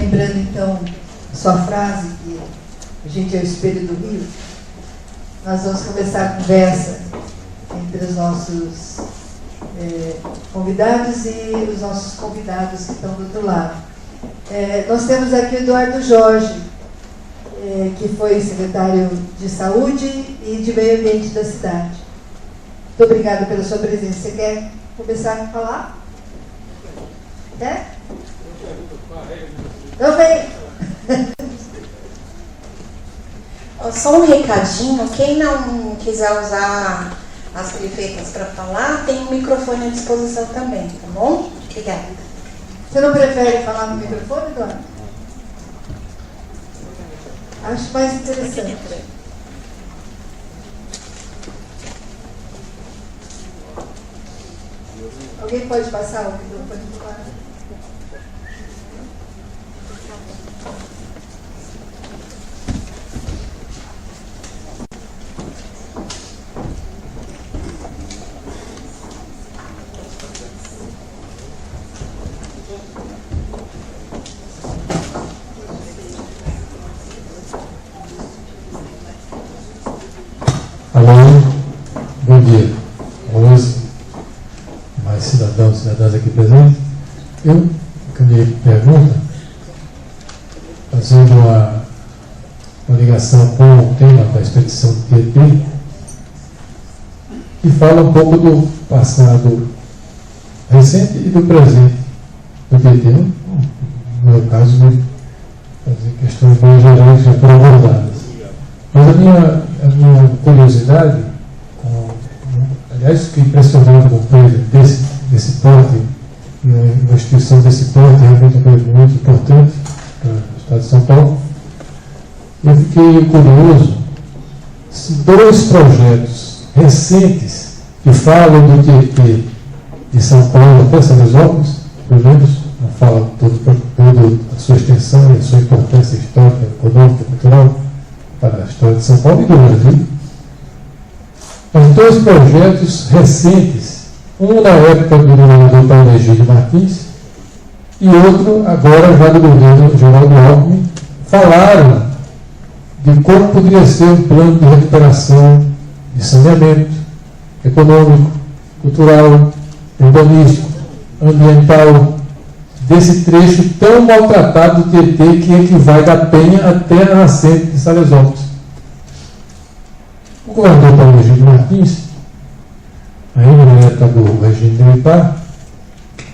lembrando então sua frase, que a gente é o espelho do Rio, nós vamos começar a conversa entre os nossos convidados e os nossos convidados que estão do outro lado. Nós temos aqui o Eduardo Jorge, que foi secretário de Saúde e de Meio Ambiente da cidade. Muito obrigada pela sua presença. Você quer começar a falar? Quer? Então vem. Só um recadinho, quem não quiser usar as periféricas para falar, tem um microfone à disposição também, tá bom? Obrigada. Você não prefere falar no microfone, Eduardo? Acho mais interessante. Alguém pode passar o microfone do lado? Alô, bom dia. Hoje, mais cidadãos e cidadãs aqui presentes. Eu encaminhei pergunta, fazendo uma ligação com o tema da expedição do Tietê, que fala um pouco do passado recente e do presente do Tietê. No meu caso, de fazer questões bem gerais já foram abordadas. Mas a minha curiosidade, aliás, fiquei impressionado com o peso desse porte, uma instituição desse porte, realmente uma coisa muito importante para o Estado de São Paulo. Eu fiquei curioso se dois projetos recentes que falam do Tietê de São Paulo até Salesópolis, pelo menos não falam toda a sua extensão e a sua importância histórica, econômica, cultural, para a história de São Paulo e do Brasil. Os dois projetos recentes, um na época do governador Paulo Egídio Martins e outro agora já do governo Geraldo Alckmin, falaram de como poderia ser um plano de recuperação de saneamento econômico, cultural, urbanístico, ambiental, desse trecho tão maltratado do Tietê, que vai da Penha até a nascente de Salesópolis. O governador Paulo Egídio Martins, ainda na época do regime militar,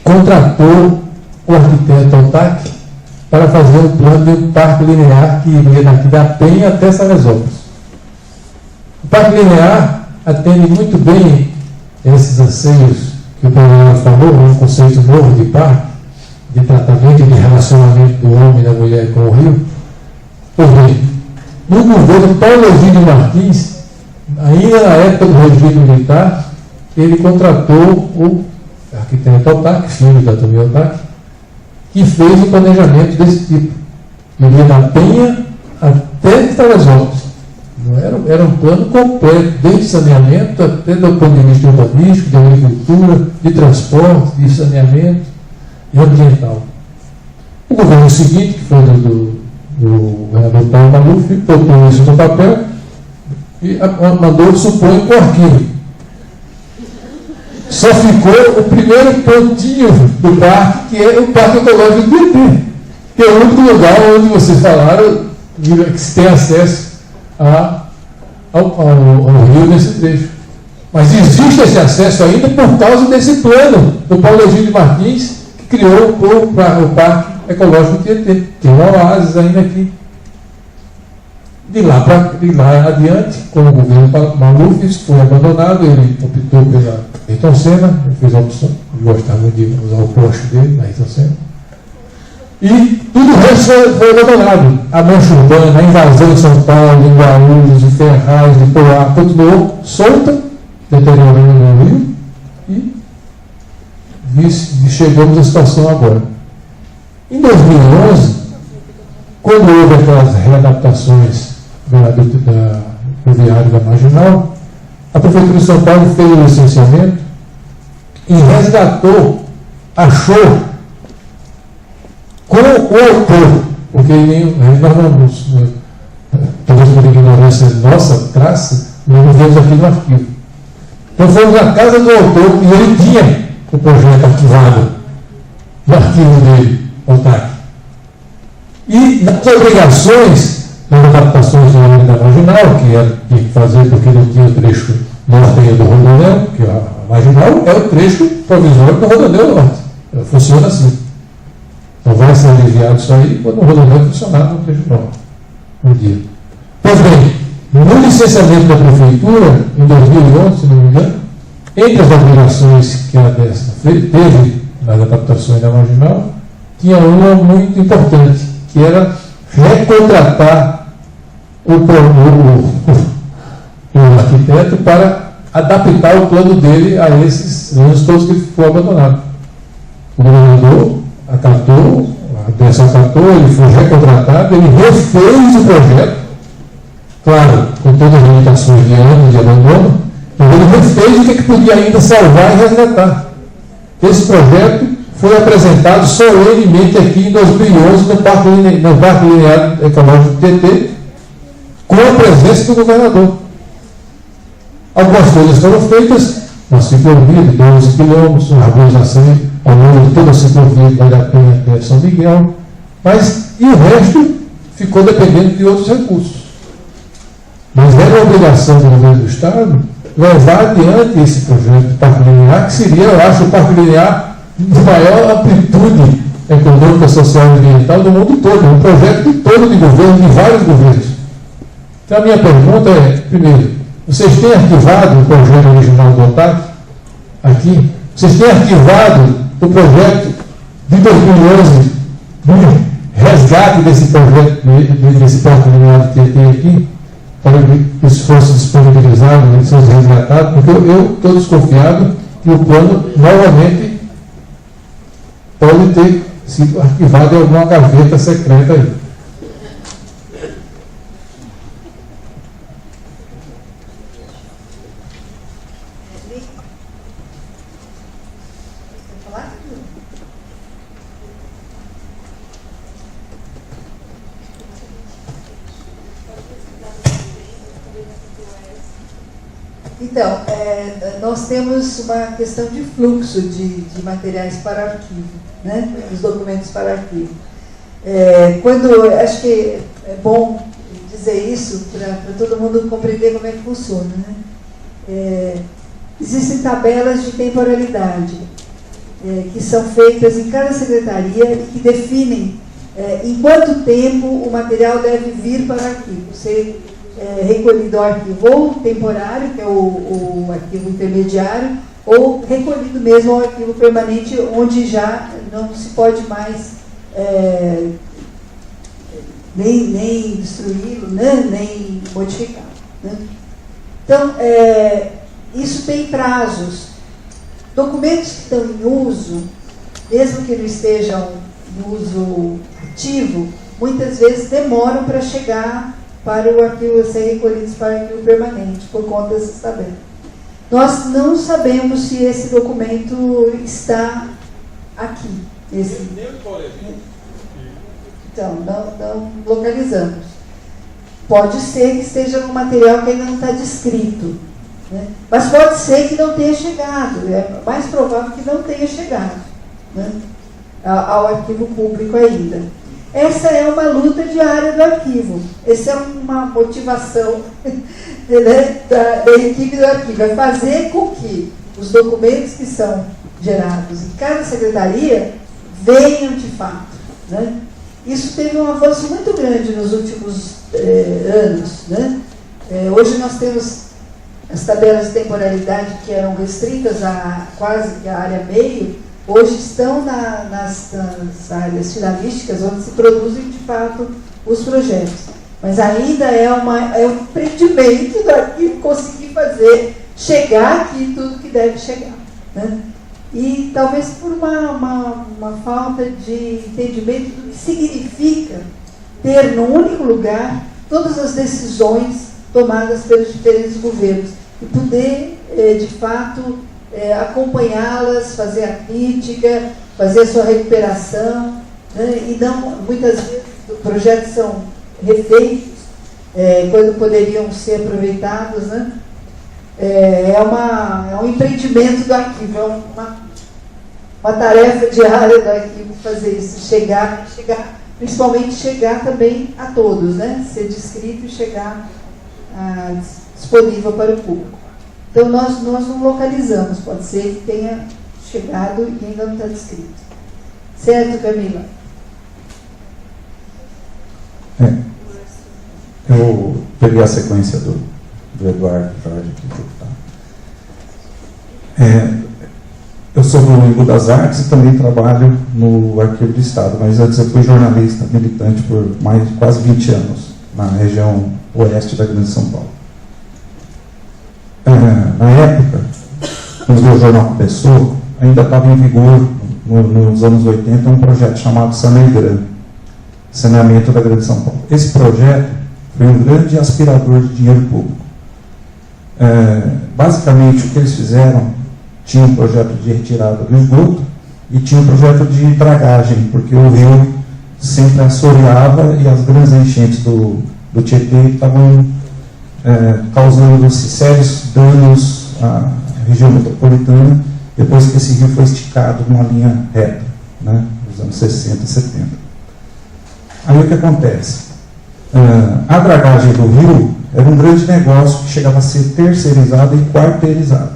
contratou o arquiteto Otac para fazer um plano de um parque linear que iria daqui da Penha até Salesópolis. O parque linear atende muito bem esses anseios que o governador falou, um conceito novo de parque, de tratamento e de relacionamento do homem e da mulher com o rio. Pois bem, no governo Paulo Egídio Martins, ainda na época do regime militar, ele contratou o arquiteto Otac, filho da Tomé Otac, que fez o planejamento desse tipo. Iria da Penha até Salesópolis. Era um plano completo, desde saneamento até do ponto de vista urbanístico, de agricultura, de transporte, de saneamento e ambiental. O governo seguinte, que foi do governador Paulo Maluf, botou isso no papel e mandou supor em Corquinho. Só ficou o primeiro pontinho do parque, que é o Parque Ecológico do Tietê, que é o único lugar onde vocês falaram que se tem acesso ao rio nesse trecho. Mas existe esse acesso ainda por causa desse plano do Paulo Egídio Martins, que criou o Parque Ecológico do Tietê. Tem um oásis ainda aqui. De lá adiante, com o governo Maluf, isso foi abandonado, ele optou pela Ayrton Senna, ele fez a opção, ele gostava muito de usar o Porsche dele, na Ayrton Senna. E tudo o resto foi abandonado. A mancha urbana, a invasão de São Paulo, de Guarulhos, de Ferraz, de Poá, continuou solta, deteriorando o rio, e chegamos à situação agora. Em 2011, quando houve aquelas readaptações da rodoviária da Marginal, a Prefeitura de São Paulo fez o licenciamento e resgatou, achou, com o autor porque nós vamos, talvez por ignorância nossa, crasse, nós nos vemos aqui no arquivo. Então fomos na casa do autor e ele tinha o projeto arquivado no arquivo dele, o TAC. E nas obrigações, nas adaptações da lei da marginal, que era de fazer porque não tinha o trecho norte do Rodoanel, que a marginal é o trecho provisório do Rodoanel Norte. Funciona assim. Então vai ser aliviado isso aí quando o Rodoanel funcionar no trecho norte. Um dia. Pois bem, no licenciamento da Prefeitura, em 2011, se não me engano, entre as obrigações que a DESC teve nas adaptações da marginal, tinha uma muito importante, que era recontratar o arquiteto para adaptar o plano dele a esses anos todos que ele ficou abandonado. O governador acatou, a DESC acatou, ele foi recontratado, ele refez o projeto, claro, com todas as limitações de anos de abandono, mas ele refez o que podia ainda salvar e resgatar. Esse projeto foi apresentado solenemente aqui em 2011 no Parque Linear Ecológico TT, com a presença do governador. Algumas coisas foram feitas, uma ciclovia de 12 quilômetros, uma arborização ao longo de toda a ciclovia que vale a pena até São Miguel, mas e o resto ficou dependendo de outros recursos. Mas era a obrigação do governo do Estado levar adiante esse projeto de Parque Linear, que seria, eu acho, o Parque Linear de maior amplitude econômica, social e ambiental do mundo todo, um projeto de todo de governo, de vários governos. Então a minha pergunta é, primeiro, vocês têm arquivado o projeto original do OTAC aqui? Vocês têm arquivado o projeto de 2011 do resgate desse projeto, desse Parque Linear que tem aqui, para que isso fosse disponibilizado, que fosse resgatado, porque eu estou desconfiado que o plano novamente pode ter sido arquivado em alguma gaveta secreta aí. Então, nós temos uma questão de fluxo de materiais para arquivo, né? Os documentos para arquivo. Acho que é bom dizer isso para todo mundo compreender como é que funciona, né? Existem tabelas de temporalidade que são feitas em cada secretaria e que definem em quanto tempo o material deve vir para o arquivo. Ser recolhido ao arquivo ou temporário, que é o arquivo intermediário, ou recolhido mesmo ao arquivo permanente, onde já não se pode mais nem destruí-lo, né, nem modificá-lo. Né? Então, isso tem prazos. Documentos que estão em uso, mesmo que não estejam em uso ativo, muitas vezes demoram para chegar para o arquivo ser recolhido para o arquivo permanente, por conta dessas tabelas. Nós não sabemos se esse documento está aqui. Então, não localizamos. Pode ser que esteja no material que ainda não está descrito, né? Mas pode ser que não tenha chegado. É mais provável que não tenha chegado, né, ao arquivo público ainda. Essa é uma luta diária do arquivo. Essa é uma motivação, né, da equipe do arquivo. É fazer com que os documentos que são gerados em cada secretaria venham de fato, né? Isso teve um avanço muito grande nos últimos anos, né? Hoje nós temos as tabelas de temporalidade que eram restritas a quase que a área meio, hoje estão nas áreas finalísticas, onde se produzem de fato os projetos. Mas ainda é um empreendimento do arquivo conseguir fazer chegar aqui tudo que deve chegar, né? E talvez por uma falta de entendimento do que significa ter num único lugar todas as decisões tomadas pelos diferentes governos e poder, de fato, acompanhá-las, fazer a crítica, fazer a sua recuperação, né? E não, muitas vezes, projetos são refeitos quando poderiam ser aproveitados, né? É um empreendimento do arquivo, é uma tarefa diária do arquivo fazer isso, chegar, principalmente chegar também a todos, né? Ser descrito e chegar disponível para o público. Então nós não localizamos, pode ser que tenha chegado e ainda não está descrito. Certo, Camila? Eu peguei a sequência do Eduardo Jorge aqui. Eu sou do Limbo das Artes e também trabalho no Arquivo do Estado, mas antes eu fui jornalista militante por quase 20 anos na região oeste da Grande São Paulo. Na época, quando o jornal começou, ainda estava em vigor, nos anos 80, um projeto chamado Saneigran, Saneamento da Grande São Paulo. Esse projeto foi um grande aspirador de dinheiro público. Basicamente, o que eles fizeram, tinha um projeto de retirada do esgoto e tinha um projeto de dragagem, porque o rio sempre assoreava e as grandes enchentes do Tietê estavam causando sérios danos à região metropolitana, depois que esse rio foi esticado numa linha reta, né, nos anos 60 e 70. Aí o que acontece? A dragagem do rio era um grande negócio que chegava a ser terceirizado e quarteirizado.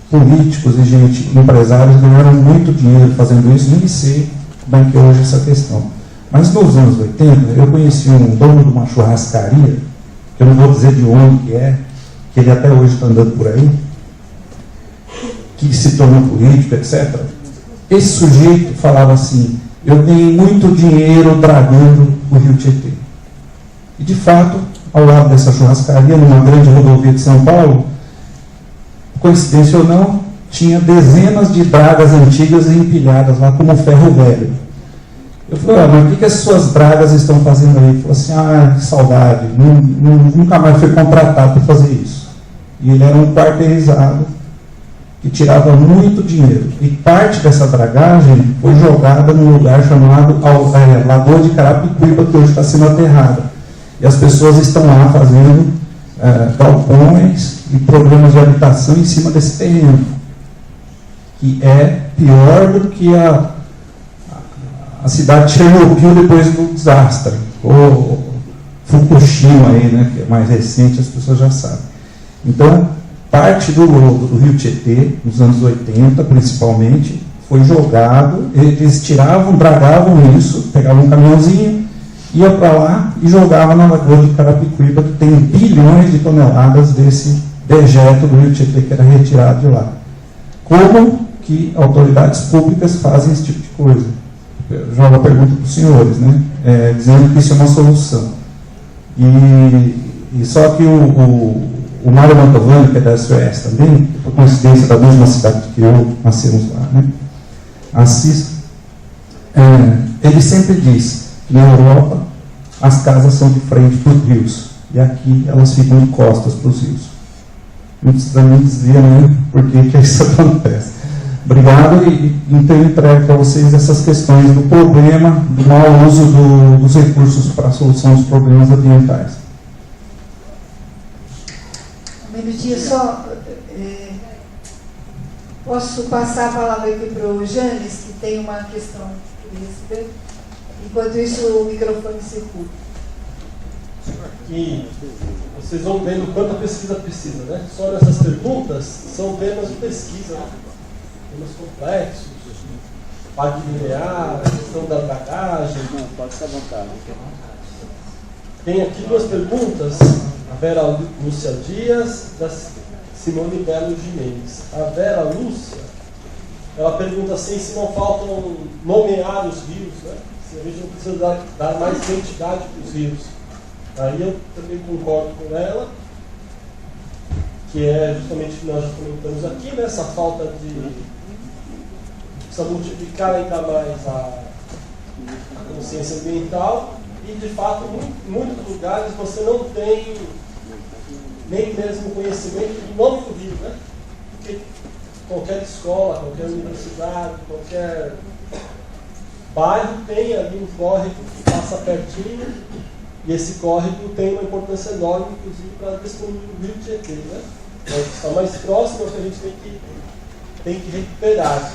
Políticos e empresários ganharam muito dinheiro fazendo isso, nem sei como é que é hoje essa questão. Mas nos anos 80, eu conheci um dono de uma churrascaria, que eu não vou dizer de onde que ele até hoje está andando por aí, que se tornou político, etc. Esse sujeito falava assim: eu tenho muito dinheiro dragando o Rio Tietê. E de fato, ao lado dessa churrascaria, numa grande rodovia de São Paulo, coincidência ou não, tinha dezenas de dragas antigas empilhadas lá como ferro velho. Eu falei: mas o que as suas dragas estão fazendo aí? Ele falou assim: que saudade, nunca mais foi contratado para fazer isso. E ele era um quarteirizado que tirava muito dinheiro. E parte dessa dragagem foi jogada num lugar chamado Lagoa de Carapicuíba, que hoje está sendo aterrada. E as pessoas estão lá fazendo galpões e programas de habitação em cima desse terreno, que é pior do que a cidade de Chernobyl depois do desastre, ou Fukushima aí, né, que é mais recente, as pessoas já sabem. Então, parte do Rio Tietê, nos anos 80 principalmente, foi jogado, eles dragavam isso, pegavam um caminhãozinho, ia para lá e jogava na Lagoa de Carapicuíba, que tem bilhões de toneladas desse dejeto do Rio Tietê que era retirado de lá. Como que autoridades públicas fazem esse tipo de coisa? Eu jogo a pergunta para os senhores, né? Dizendo que isso é uma solução. E só que o Mário Mantovani, que é da SOS também, por coincidência da mesma cidade que eu, nascemos lá, né? Ele sempre diz que na Europa as casas são de frente para os rios e aqui elas ficam de costas para os rios. Não precisa nem dizer, né, por que isso acontece. Obrigado, e então entrego para vocês essas questões do problema do mau uso dos recursos para a solução dos problemas ambientais. Um minutinho só. Posso passar a palavra aqui para o Janes, que tem uma questão que receber? Enquanto isso, o microfone circula. E vocês vão vendo quanta pesquisa precisa, né? Só nessas perguntas são temas de pesquisa, né? Temas complexos, parque linear, a questão da dragagem. Pode ser à vontade. Tem aqui duas perguntas, a Vera Lúcia Dias, da Simone Belo Gimenez. A Vera Lúcia, ela pergunta assim, se não faltam nomear os rios, né? Se a gente não precisa dar mais identidade para os rios. Aí eu também concordo com ela, que é justamente o que nós já comentamos aqui, né? Essa falta de... precisa multiplicar ainda mais a consciência ambiental e, de fato, em muitos lugares você não tem nem mesmo conhecimento do nome do rio, né? Porque qualquer escola, qualquer universidade, qualquer bairro tem ali um córrego que passa pertinho, e esse córrego tem uma importância enorme, inclusive, para a questão do rio Tietê, né? Está mais próximo, é o que a gente tem que recuperar.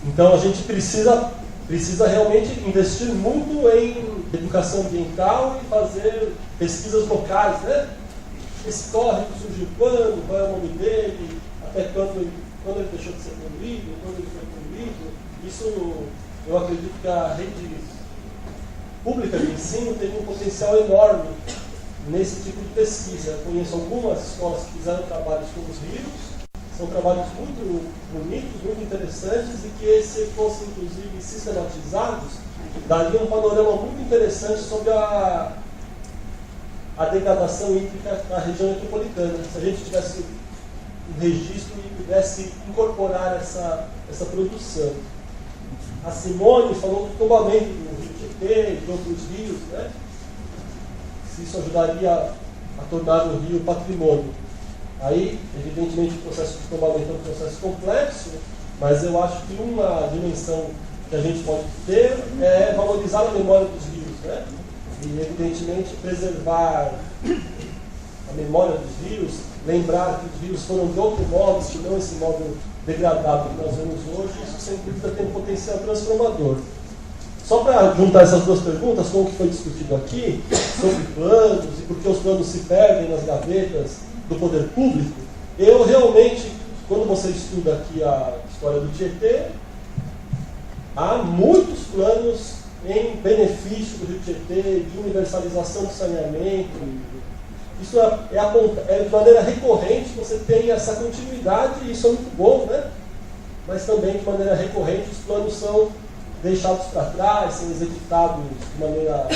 Então a gente precisa realmente investir muito em educação ambiental e fazer pesquisas locais, né? Esse córrego surgiu quando, qual é o nome dele, até quando ele deixou de ser poluído, quando ele foi poluído. Isso, eu acredito que a rede pública de ensino teve um potencial enorme nesse tipo de pesquisa. Eu conheço algumas escolas que fizeram trabalhos com os rios, são trabalhos muito bonitos, muito interessantes, e que, se fossem inclusive sistematizados, daria um panorama muito interessante sobre a degradação hídrica na região metropolitana. Se a gente tivesse um registro e pudesse incorporar essa produção. A Simone falou do tombamento do Rio Tietê e de outros rios, né? Se isso ajudaria a tornar o rio patrimônio. Aí, evidentemente, o processo de tombamento é um processo complexo, mas eu acho que uma dimensão que a gente pode ter é valorizar a memória dos rios, né? E, evidentemente, preservar a memória dos rios, lembrar que os rios foram de outro modo, que não esse modo degradado que nós vemos hoje, isso sem dúvida tem um potencial transformador. Só para juntar essas duas perguntas, com o que foi discutido aqui, sobre planos e por que os planos se perdem nas gavetas do poder público, eu realmente, quando você estuda aqui a história do Tietê, há muitos planos em benefício do Rio Tietê, de universalização do saneamento. Isso é de maneira recorrente, você tem essa continuidade, e isso é muito bom, né? Mas também, de maneira recorrente, os planos são deixados para trás, são executados de maneira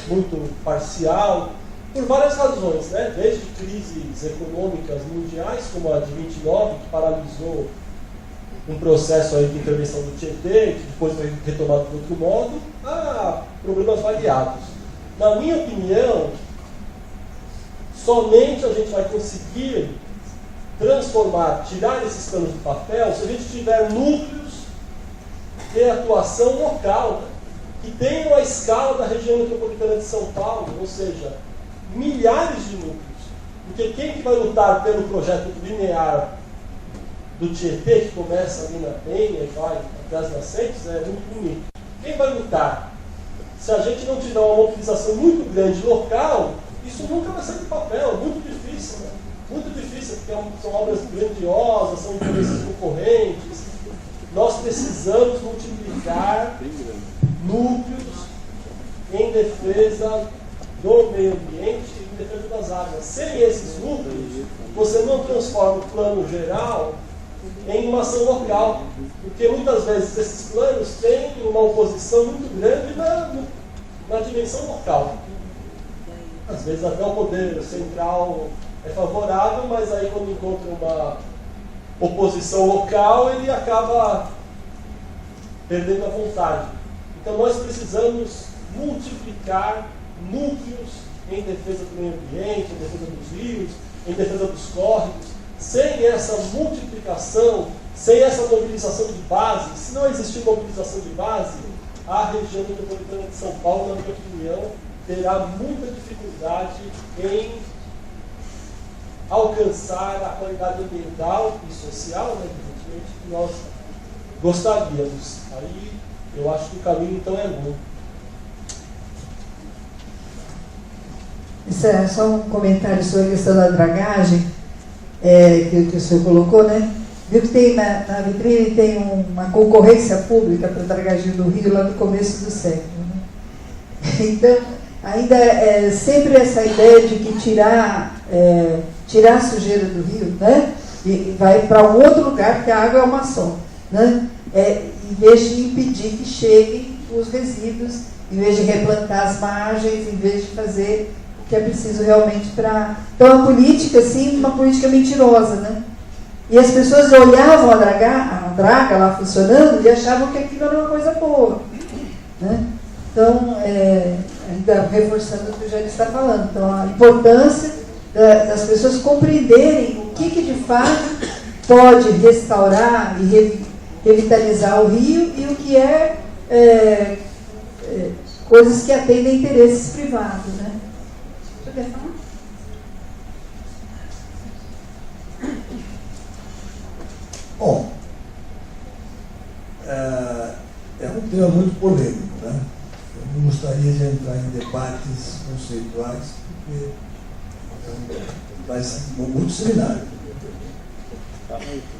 muito parcial, por várias razões, né? Desde crises econômicas mundiais, como a de 29, que paralisou um processo aí de intervenção do Tietê, que depois foi retomado de outro modo, a problemas variados. Na minha opinião, somente a gente vai conseguir transformar, tirar esses planos do papel, se a gente tiver núcleos de atuação local, né? Que tenham a escala da região metropolitana de São Paulo, ou seja, milhares de núcleos. Porque quem que vai lutar pelo projeto linear do Tietê, que começa ali na Penha e vai até as nascentes, é muito bonito. Quem vai lutar? Se a gente não tiver uma mobilização muito grande local, isso nunca vai sair do papel, é muito difícil, né? Muito difícil, porque são obras grandiosas, são interesses concorrentes. Nós precisamos multiplicar núcleos em defesa do meio ambiente e em defesa das águas. Sem esses núcleos, você não transforma o plano geral em uma ação local, porque muitas vezes esses planos têm uma oposição muito grande na dimensão local. Às vezes até o poder central é favorável, mas aí quando encontra uma oposição local, ele acaba perdendo a vontade. Então nós precisamos multiplicar núcleos em defesa do meio ambiente, em defesa dos rios, em defesa dos córregos. Sem essa multiplicação, sem essa mobilização de base, se não existir mobilização de base, a região metropolitana de São Paulo, na minha opinião, terá muita dificuldade em alcançar a qualidade ambiental e social, né, evidentemente, que nós gostaríamos. Aí eu acho que o caminho então é longo. Isso é só um comentário sobre a questão da dragagem, que o senhor colocou, né? Viu que tem na vitrine tem uma concorrência pública para a dragagem do Rio lá no começo do século, né? Então, ainda é sempre essa ideia de que tirar a sujeira do rio, né? E vai para um outro lugar, porque a água é uma só, né? Em vez de impedir que cheguem os resíduos, em vez de replantar as margens, em vez de fazer o que é preciso realmente para... Então a política, sim, uma política mentirosa, né? E as pessoas olhavam a draga lá funcionando e achavam que aquilo era uma coisa boa, né? Então, ainda reforçando o que o Jair está falando, então a importância das pessoas compreenderem o que de fato pode restaurar e revitalizar o rio e o que coisas que atendem interesses privados, né? Você quer falar? Bom, é um tema muito polêmico, né? Eu não gostaria de entrar em debates conceituais, porque vai ser muito seminário.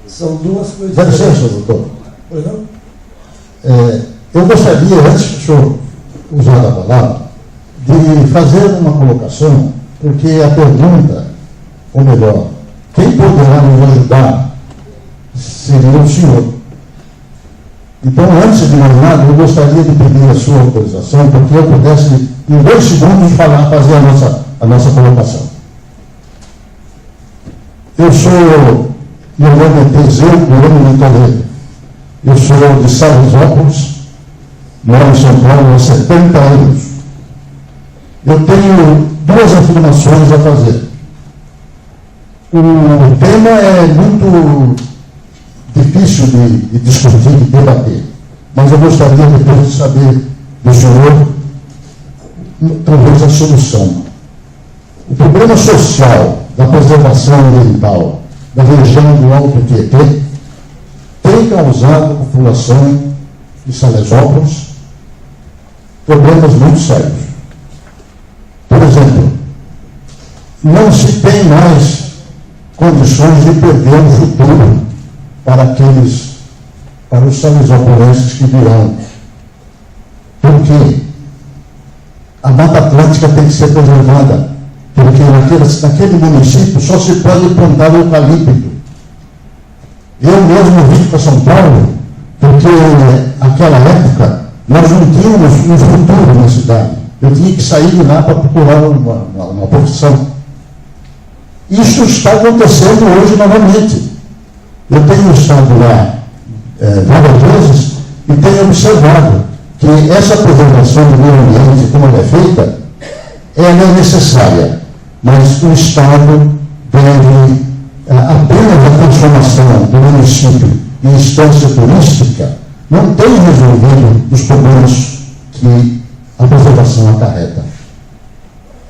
São duas coisas. Dá licença, doutor. Pois não? Eu gostaria, antes que o senhor usar a palavra, de fazer uma colocação, porque a pergunta, ou melhor, quem poderá nos ajudar seria o senhor. Então, antes de mais nada, eu gostaria de pedir a sua autorização, porque eu pudesse, em 2 segundos, fazer a nossa colocação. Meu nome é Teseu Moreno de Toledo. Eu sou de Salesópolis, moro em São Paulo há 70 anos. Eu tenho 2 afirmações a fazer. O tema é muito difícil de discutir, de debater, mas eu gostaria depois de saber do senhor, talvez, a solução. O problema social da preservação ambiental da região do Alto Tietê tem causado à população de Salesópolis problemas muito sérios. Por exemplo, não se tem mais condições de perder o futuro para os salesópolenses que virão. Porque a Mata Atlântica tem que ser preservada, porque naquele município só se pode plantar eucalipto. Eu mesmo vim para São Paulo, porque naquela época nós não tínhamos um futuro na cidade. Eu tinha que sair de lá para procurar uma profissão. Isso está acontecendo hoje novamente. Eu tenho estado lá várias vezes e tenho observado que essa preservação do meio ambiente, como ela é feita, ela é necessária, mas o Estado deve, apenas a transformação do município em instância turística, não tem resolvido os problemas que a preservação acarreta.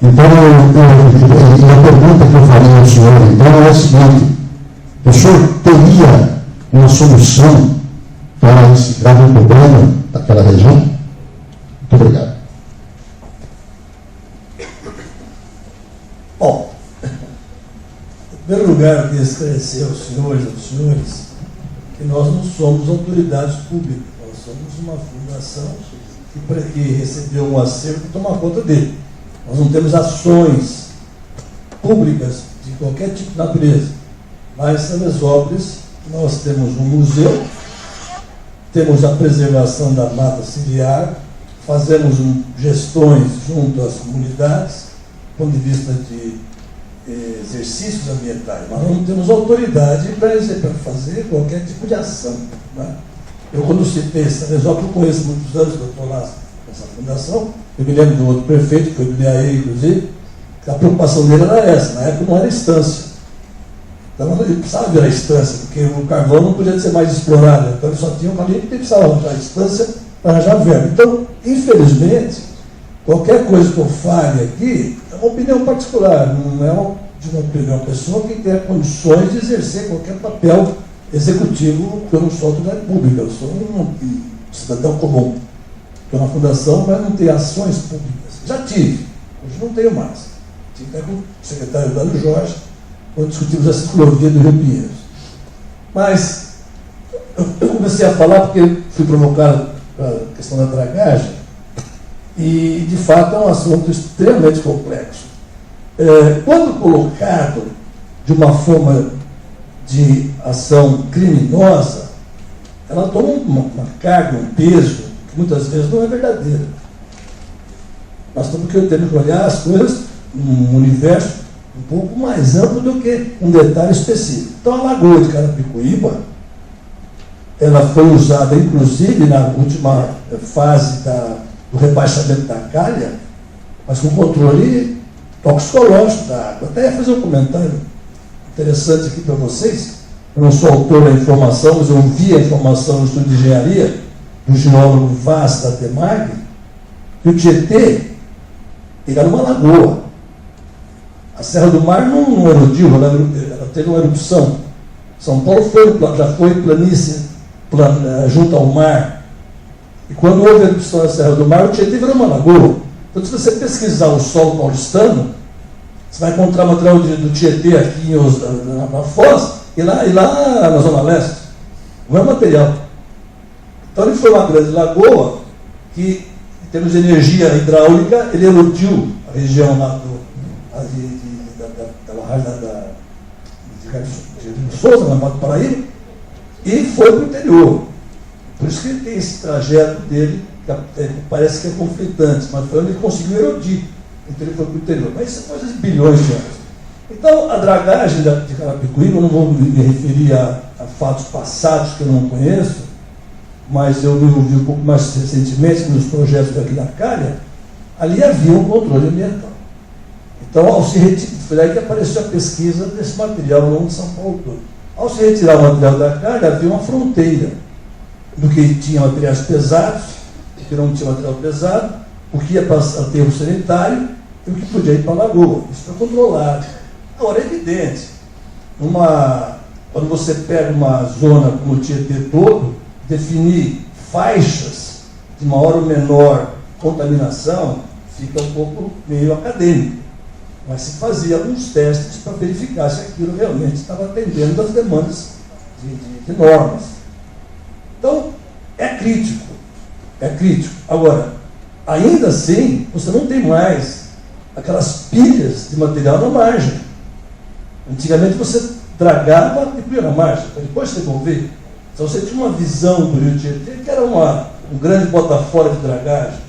Então, a pergunta que eu faria ao senhor, então, é a seguinte: o senhor teria uma solução para esse grave problema daquela região? Muito obrigado. Bom, em primeiro lugar, eu queria esclarecer aos senhores que nós não somos autoridades públicas, nós somos uma fundação que recebeu um acervo e toma conta dele. Nós não temos ações públicas de qualquer tipo de natureza. Lá em Salesópolis, nós temos um museu, temos a preservação da mata ciliar, fazemos gestões junto às comunidades, do ponto de vista de exercícios ambientais. Mas não temos autoridade para fazer qualquer tipo de ação. Né? Eu, quando citei Salesópolis, eu conheço muitos anos que eu estou lá nessa fundação. Eu me lembro do outro prefeito, que foi do Liaê, inclusive, que a preocupação dele era essa. Na época não era instância. Então ele precisava virar instância, porque o carvão não podia ser mais explorado. Então ele só tinha um ali que precisava arranjar instância para arranjar verba. Então, infelizmente, qualquer coisa que eu fale aqui é uma opinião particular, não é de uma opinião, pessoa que tenha condições de exercer qualquer papel executivo, porque eu não sou autoridade pública, eu sou um cidadão comum. Estou na fundação, mas não tenho ações públicas. Já tive, hoje não tenho mais. Tive até com o secretário Dano Jorge, quando discutimos a ciclovia do Rio Pinheiros. Mas eu comecei a falar porque fui provocado pela questão da dragagem, e de fato é um assunto extremamente complexo. Quando colocado de uma forma de ação criminosa, ela toma uma carga, um peso, que muitas vezes não é verdadeiro. Nós temos que olhar as coisas num universo um pouco mais amplo do que um detalhe específico. Então, a Lagoa de Carapicuíba, ela foi usada, inclusive, na última fase do rebaixamento da calha, mas com controle toxicológico da água. Até ia fazer um comentário interessante aqui para vocês. eu não sou autor da informação, mas eu vi a informação no estudo de engenharia, do geólogo Vaz da TEMAG, que o Tietê ele era uma lagoa. A Serra do Mar não erodiu, ela teve uma erupção. São Paulo já foi planície junto ao mar. E quando houve a erupção da Serra do Mar, o Tietê virou uma lagoa. Então, se você pesquisar o solo paulistano, você vai encontrar material do Tietê aqui na Foz e lá na Zona Leste. Não é material. Então, ele foi uma grande lagoa que, em termos de energia hidráulica, ele erodiu a região lá da barragem de Souza, na Mato Paraíba, e foi para o interior. Por isso que ele tem esse trajeto dele, que parece que é conflitante, mas foi onde ele conseguiu erodir. Então ele foi para o interior. Mas isso é coisa de bilhões de anos. Então, a dragagem de Carapicuíba, eu não vou me referir a fatos passados que eu não conheço, mas eu me ouvi um pouco mais recentemente nos projetos daqui da Calha, ali havia um controle ambiental. Então, foi daí que apareceu a pesquisa desse material ao longo de São Paulo todo. Ao se retirar o material da Calha, havia uma fronteira do que tinha materiais pesados, do que não tinha material pesado, o que ia para o aterro sanitário e o que podia ir para a lagoa. Isso foi controlado. Agora, é evidente, quando você pega uma zona como o Tietê todo, definir faixas de maior ou menor contaminação fica um pouco meio acadêmico. Mas se fazia alguns testes para verificar se aquilo realmente estava atendendo às demandas de normas. Então, é crítico. É crítico. Agora, ainda assim, você não tem mais aquelas pilhas de material na margem. Antigamente você dragava e punha na margem, para depois você devolver. Então você tinha uma visão do Rio Tietê que era um grande bota-fora de dragagem.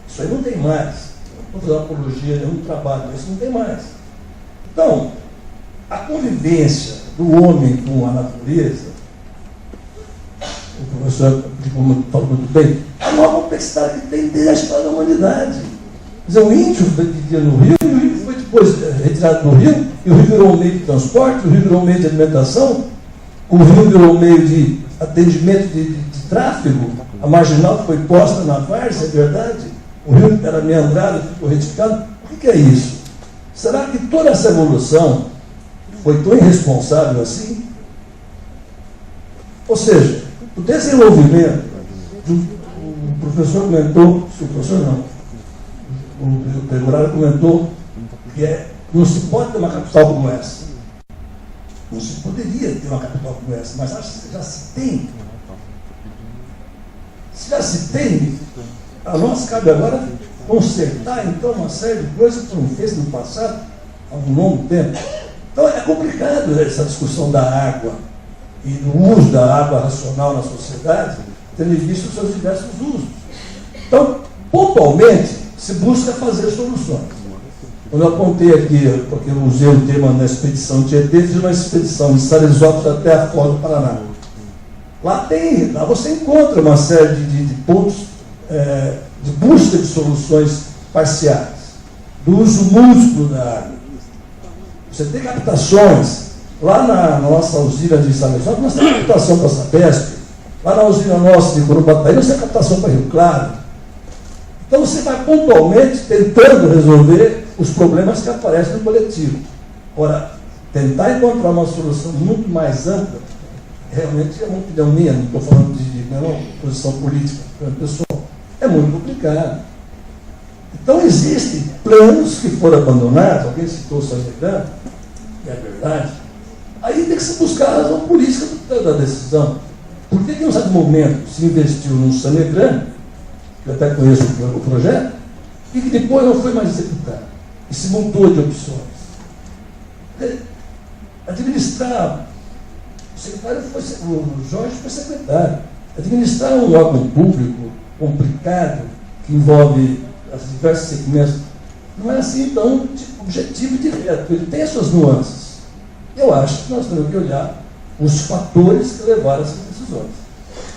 Isso aí não tem mais. Não vou fazer apologia, nenhum trabalho, mas isso não tem mais. Então, a convivência do homem com a natureza, o professor falou muito bem, é uma complexidade que tem desde a história da humanidade. Quer dizer, o índio vivia no rio, e o rio foi depois retirado no rio, e o rio virou um meio de transporte, o rio virou um meio de alimentação, o rio virou um meio de atendimento de tráfego, a marginal foi posta na várzea, é verdade? O rio era meandrado, ficou retificado. O que é isso? Será que toda essa evolução foi tão irresponsável assim? Ou seja, o desenvolvimento, o professor comentou, o professor não, o Pegoraro comentou que não se pode ter uma capital como essa. Não se poderia ter uma capital como essa, mas já se tem. Se já se tem, a nós cabe agora consertar, então, uma série de coisas que não fez no passado, há um longo tempo. Então, é complicado essa discussão da água e do uso da água racional na sociedade, tendo visto os seus diversos usos. Então, pontualmente, se busca fazer soluções. Quando eu apontei aqui, porque eu usei o tema na expedição de Tietê, fiz uma expedição de Salesópolis até a Foz do Paraná. Lá você encontra uma série de pontos de busca de soluções parciais, do uso múltiplo da água. Você tem captações. Lá na nossa usina de Salesópolis, nós temos captação para a Sabesp. Lá na usina nossa de Corubataí, nós temos captação para Rio Claro. Então você vai pontualmente tentando resolver os problemas que aparecem no coletivo. Ora, tentar encontrar uma solução muito mais ampla, realmente é uma opinião minha, não estou falando de uma posição política pessoal, é muito complicado. Então existem planos que foram abandonados, alguém citou o Sanegrã, é verdade, aí tem que se buscar a razão política da decisão. Por que em um certo momento se investiu no Sanegrã, que eu até conheço o projeto, e que depois não foi mais executado, e se mudou de opções? Administrar, o Jorge foi secretário, administrar um órgão público complicado, que envolve as diversas segmentos, não é assim tão objetivo e direto, ele tem as suas nuances. Eu acho que nós temos que olhar os fatores que levaram a essas decisões.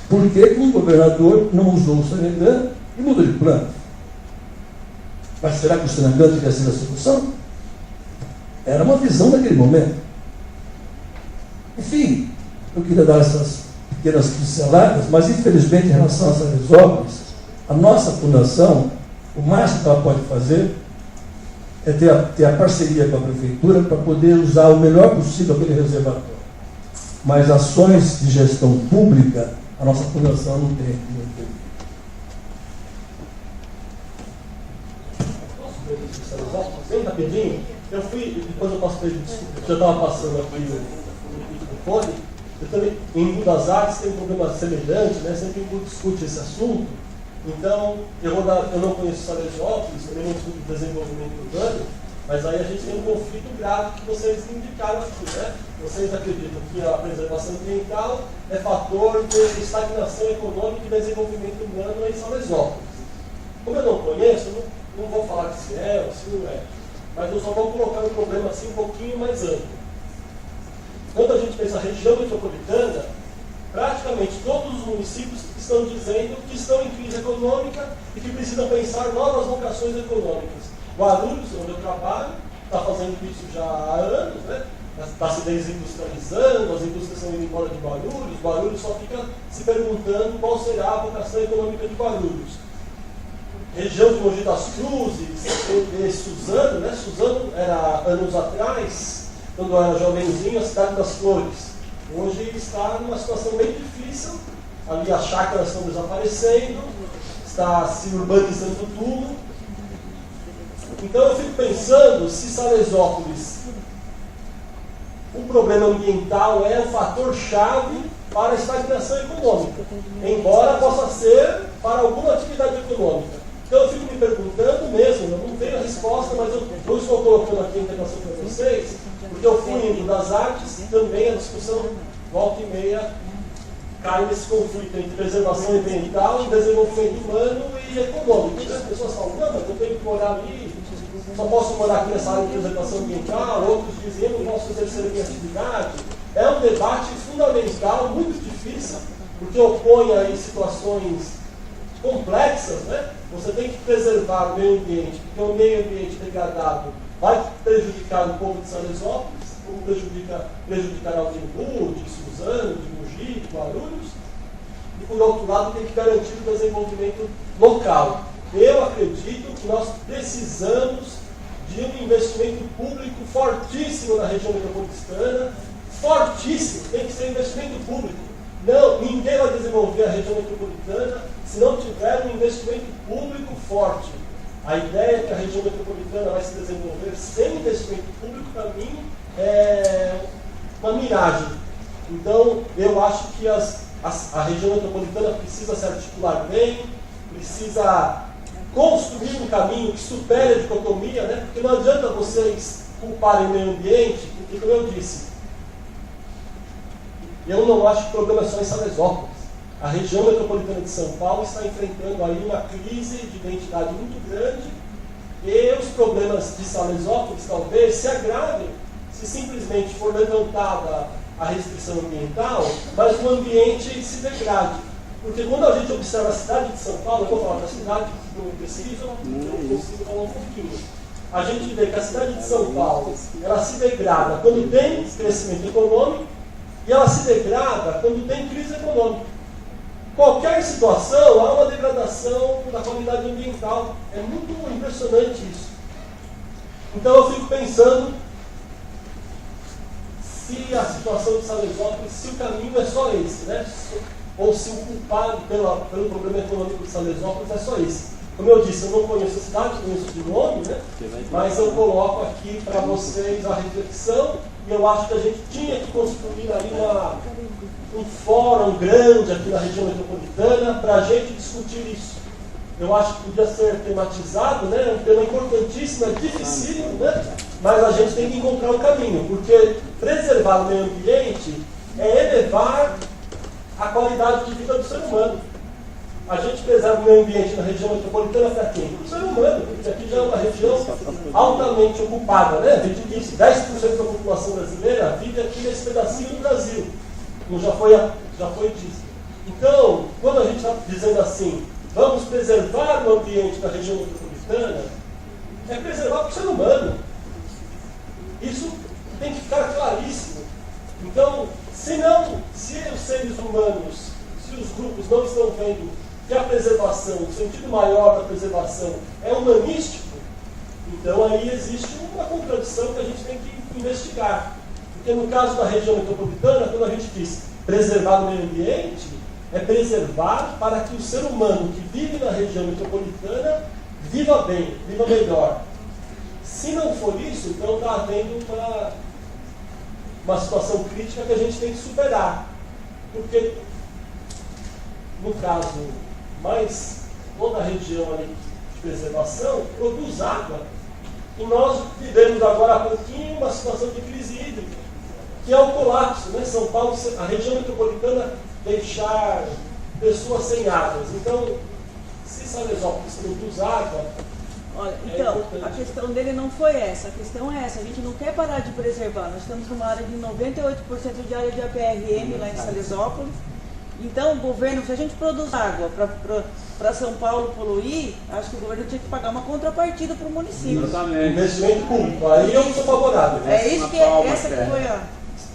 Por que um governador não usou o Sanegrã e mudou de plano? Mas será que o Sanegrã teria sido a solução? Era uma visão daquele momento. Enfim, eu queria dar essas pequenas pinceladas, mas infelizmente em relação às Salesópolis, a nossa fundação, o máximo que ela pode fazer é ter a parceria com a prefeitura para poder usar o melhor possível aquele reservatório. Mas ações de gestão pública, a nossa fundação não tem. Bem rapidinho, eu fui, depois eu posso pedir desculpa, eu estava passando aqui o microfone, eu também, em Embu das Artes tem um problema semelhante, né? Sempre que discute esse assunto, então eu não conheço Salesiópolis, também não estudo desenvolvimento urbano, mas aí a gente tem um conflito grave que vocês indicaram aqui, né? Vocês acreditam que a preservação ambiental é fator de estagnação econômica e desenvolvimento humano em Salesiópolis. Como eu não conheço, não vou falar que se é ou se não é, mas eu só vou colocar o problema assim um pouquinho mais amplo. Quando a gente pensa a região metropolitana, praticamente todos os municípios estão dizendo que estão em crise econômica e que precisam pensar novas vocações econômicas. Guarulhos, onde eu trabalho, está fazendo isso já há anos, né? Está se desindustrializando, as indústrias estão indo embora de Guarulhos, Guarulhos só fica se perguntando qual será a vocação econômica de Guarulhos. Região de Mogi das Cruzes, Suzano, né? Suzano era anos atrás, quando eu era jovenzinho, a cidade das flores. Hoje está numa situação bem difícil, ali as chácaras estão desaparecendo, está se urbanizando tudo. Então eu fico pensando se Salesópolis, o problema ambiental é um fator-chave para a estagnação econômica, embora possa ser para alguma atividade econômica. Então eu fico me perguntando mesmo, eu não tenho a resposta, mas eu estou colocando aqui a interação para vocês, porque eu fui em Embu das Artes e também a discussão volta e meia cai nesse conflito entre preservação ambiental, desenvolvimento humano e econômico. As pessoas falam, não, mas eu tenho que morar ali, só posso morar aqui nessa área de preservação ambiental, outros dizem, eu não posso exercer a minha atividade. É um debate fundamental, muito difícil, porque opõe aí situações complexas, né? Você tem que preservar o meio ambiente, porque o meio ambiente degradado vai prejudicar o povo de Salesópolis, como prejudicará o de Embu, de Suzano, de Mogi, de Guarulhos, e por outro lado tem que garantir o desenvolvimento local. Eu acredito que nós precisamos de um investimento público fortíssimo na região metropolitana, fortíssimo, tem que ser investimento público. Não, ninguém vai desenvolver a região metropolitana se não tiver um investimento público forte. A ideia que a região metropolitana vai se desenvolver sem investimento público, para mim, é uma miragem. Então, eu acho que a região metropolitana precisa se articular bem, precisa construir um caminho que supere a dicotomia, né? Porque não adianta vocês culparem o meio ambiente, porque, como eu disse, eu não acho que o problema é só em Salesópolis. A região metropolitana de São Paulo está enfrentando aí uma crise de identidade muito grande e os problemas de Salesópolis talvez se agravem se simplesmente for levantada a restrição ambiental, mas o ambiente se degrade. Porque quando a gente observa a cidade de São Paulo, eu vou falar da cidade, não preciso, eu consigo falar um pouquinho. A gente vê que a cidade de São Paulo, ela se degrada quando tem crescimento econômico e ela se degrada quando tem crise econômica. Qualquer situação, há uma degradação da qualidade ambiental. É muito impressionante isso. Então eu fico pensando se a situação de Salesópolis, se o caminho é só esse, né? Ou se o culpado pelo problema econômico de Salesópolis é só esse. Como eu disse, eu não conheço a cidade, conheço de nome, né? Mas eu coloco aqui para vocês a reflexão e eu acho que a gente tinha que construir aí um fórum grande aqui na região metropolitana para a gente discutir isso. Eu acho que podia ser tematizado, né? É um tema importantíssimo, é dificílimo, né? Mas a gente tem que encontrar um caminho, porque preservar o meio ambiente é elevar a qualidade de vida do ser humano. A gente preserva o meio ambiente na região metropolitana para quem? Para o ser humano, porque aqui já é uma região altamente ocupada, né? A gente disse, 10% da população brasileira vive aqui nesse pedacinho do Brasil. Como já foi dito. Então, quando a gente está dizendo assim, vamos preservar o ambiente da região metropolitana, é preservar para o ser humano. Isso tem que ficar claríssimo. Então, Se os seres humanos, se os grupos não estão vendo que a preservação, o sentido maior da preservação é humanístico, então aí existe uma contradição que a gente tem que investigar. Porque no caso da região metropolitana, quando a gente diz preservar o meio ambiente, é preservar para que o ser humano que vive na região metropolitana viva bem, viva melhor. Se não for isso, então está havendo uma situação crítica que a gente tem que superar. Porque, no caso, toda a região ali de preservação produz água. E nós vivemos agora há pouquinho uma situação de crise hídrica, que é o colapso, né? São Paulo, a região metropolitana, deixar pessoas sem águas. Então, se Salesópolis produz água, olha, então, a questão dele não foi essa, a questão é essa, a gente não quer parar de preservar, nós estamos numa área de 98% de área de APRM lá em Salesópolis, então o governo, se a gente produz água para São Paulo poluir, acho que o governo tinha que pagar uma contrapartida para o município. Investimento público, aí eu sou favorável. É isso que essa que foi a...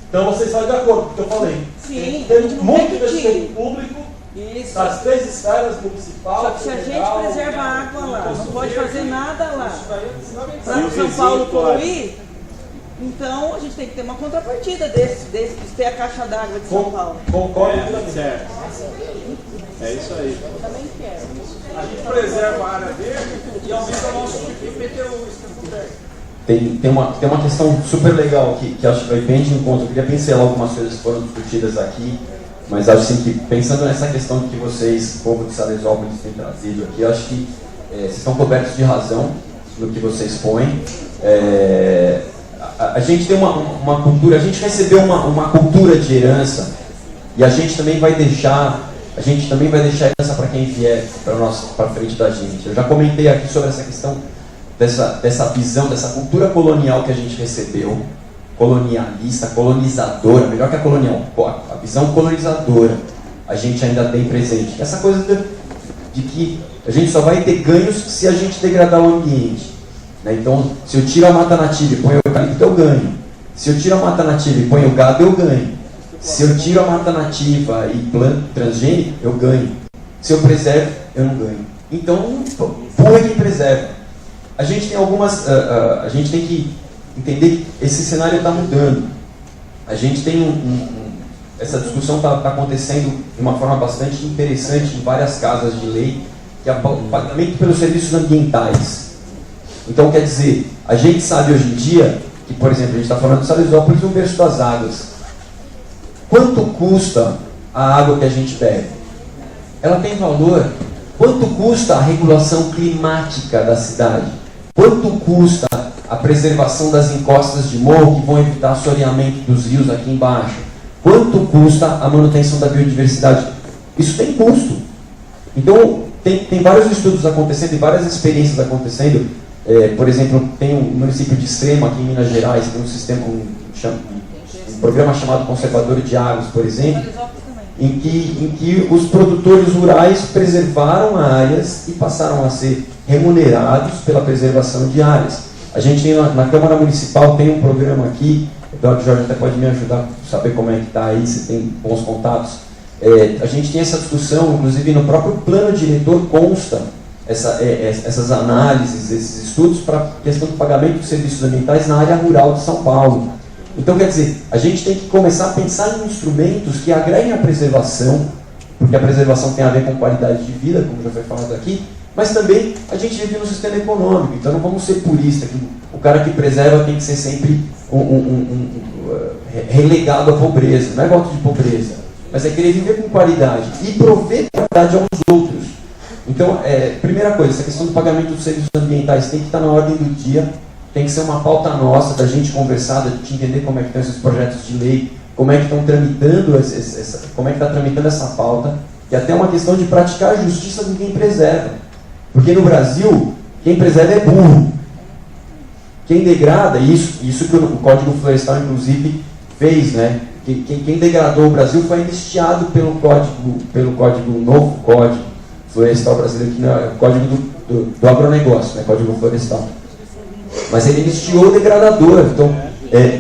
Então vocês estão de acordo com o que eu falei. Sim, tem a gente não muito quer que tire. investimento público. Isso. Das 3 esferas, municipal, só que se a gente federal, preserva a água lá, não pode fazer nada lá, para Sim, São Paulo sim, poluir, então a gente tem que ter uma contrapartida de ter a caixa d'água de São Paulo. Concordo certo. É isso aí. Eu também quero. A gente preserva a área verde e aumenta o nosso IPTU. Tem uma questão super legal que acho que vai bem de encontro. Eu queria pincelar algumas coisas que foram discutidas aqui, mas acho assim, que pensando nessa questão que vocês, povo de Salesópolis, têm trazido aqui, eu acho que vocês estão cobertos de razão no que vocês põem. A gente tem uma cultura, a gente recebeu uma cultura de herança e a gente também vai deixar herança para quem vier para frente da gente. Eu já comentei aqui sobre essa questão dessa visão, dessa cultura colonial que a gente recebeu, colonialista, colonizadora, melhor que a colonial, a visão colonizadora a gente ainda tem presente. Essa coisa de que a gente só vai ter ganhos se a gente degradar o ambiente. Né? Então, se eu tiro a mata nativa e ponho o eucalipto, eu ganho. Se eu tiro a mata nativa e ponho o gado, eu ganho. Se eu tiro a mata nativa e planto transgênico, eu ganho. Se eu preservo, eu não ganho. Então, põe quem preserva. A gente tem a gente tem que entender que esse cenário está mudando. A gente tem essa discussão está acontecendo de uma forma bastante interessante em várias casas de lei, que é o pagamento pelos serviços ambientais. Então, quer dizer, a gente sabe hoje em dia que, por exemplo, a gente está falando de Salesópolis, o berço das águas. Quanto custa a água que a gente bebe? Ela tem valor? Quanto custa a regulação climática da cidade? Quanto custa a preservação das encostas de morro que vão evitar assoreamento dos rios aqui embaixo? Quanto custa a manutenção da biodiversidade? Isso tem custo. Então, tem vários estudos acontecendo e várias experiências acontecendo. Por exemplo, tem um município de Extrema, aqui em Minas Gerais, tem um programa chamado Conservador de Águas, por exemplo, em que os produtores rurais preservaram áreas e passaram a ser remunerados pela preservação de áreas. A gente na Câmara Municipal tem um programa aqui, o Eduardo Jorge até pode me ajudar a saber como é que está aí, se tem bons contatos. A gente tem essa discussão, inclusive no próprio plano diretor consta essas análises, esses estudos para a questão do pagamento de serviços ambientais na área rural de São Paulo. Então, quer dizer, a gente tem que começar a pensar em instrumentos que agreguem a preservação, porque a preservação tem a ver com qualidade de vida, como já foi falado aqui, mas também a gente vive num sistema econômico, então não vamos ser puristas, que o cara que preserva tem que ser sempre relegado à pobreza, não é voto de pobreza, mas é querer viver com qualidade e prover qualidade aos outros. Então, primeira coisa, essa questão do pagamento dos serviços ambientais tem que estar na ordem do dia, tem que ser uma pauta nossa, da gente conversar, da gente entender como é que estão esses projetos de lei, como é que estão tramitando, como é que está tramitando essa pauta, e até uma questão de praticar a justiça com quem preserva. Porque no Brasil, quem preserva é burro. Quem degrada, isso que o Código Florestal, inclusive, fez, né? Quem degradou o Brasil foi anistiado pelo novo Código Florestal brasileiro, que não é o Código do Agronegócio, né? Código Florestal. Mas ele anistiou o degradador. Então,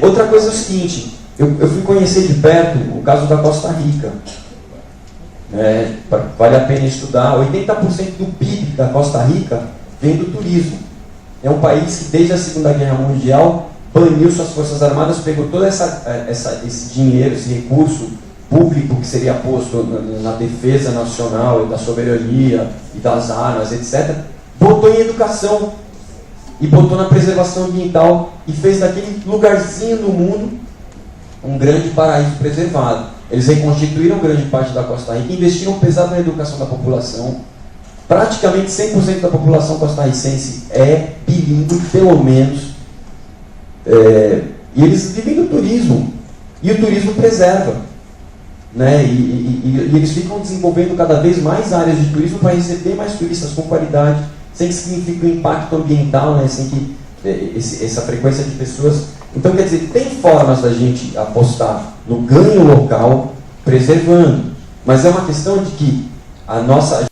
outra coisa é o seguinte, Eu fui conhecer de perto o caso da Costa Rica. Vale a pena estudar. 80% do PIB da Costa Rica vem do turismo. É um país que desde a Segunda Guerra Mundial baniu suas forças armadas, pegou todo esse dinheiro, esse recurso público que seria posto na defesa nacional e da soberania e das armas, etc., botou em educação e botou na preservação ambiental e fez daquele lugarzinho no mundo um grande paraíso preservado. Eles reconstituíram grande parte da Costa Rica, investiram pesado na educação da população. Praticamente 100% da população costarricense é bilíngue, pelo menos. E eles vivem do turismo. E o turismo preserva. Né? E eles ficam desenvolvendo cada vez mais áreas de turismo para receber mais turistas com qualidade, sem que signifique um impacto ambiental, né? Sem que essa frequência de pessoas. Então, quer dizer, tem formas da gente apostar no ganho local, preservando. Mas é uma questão de que a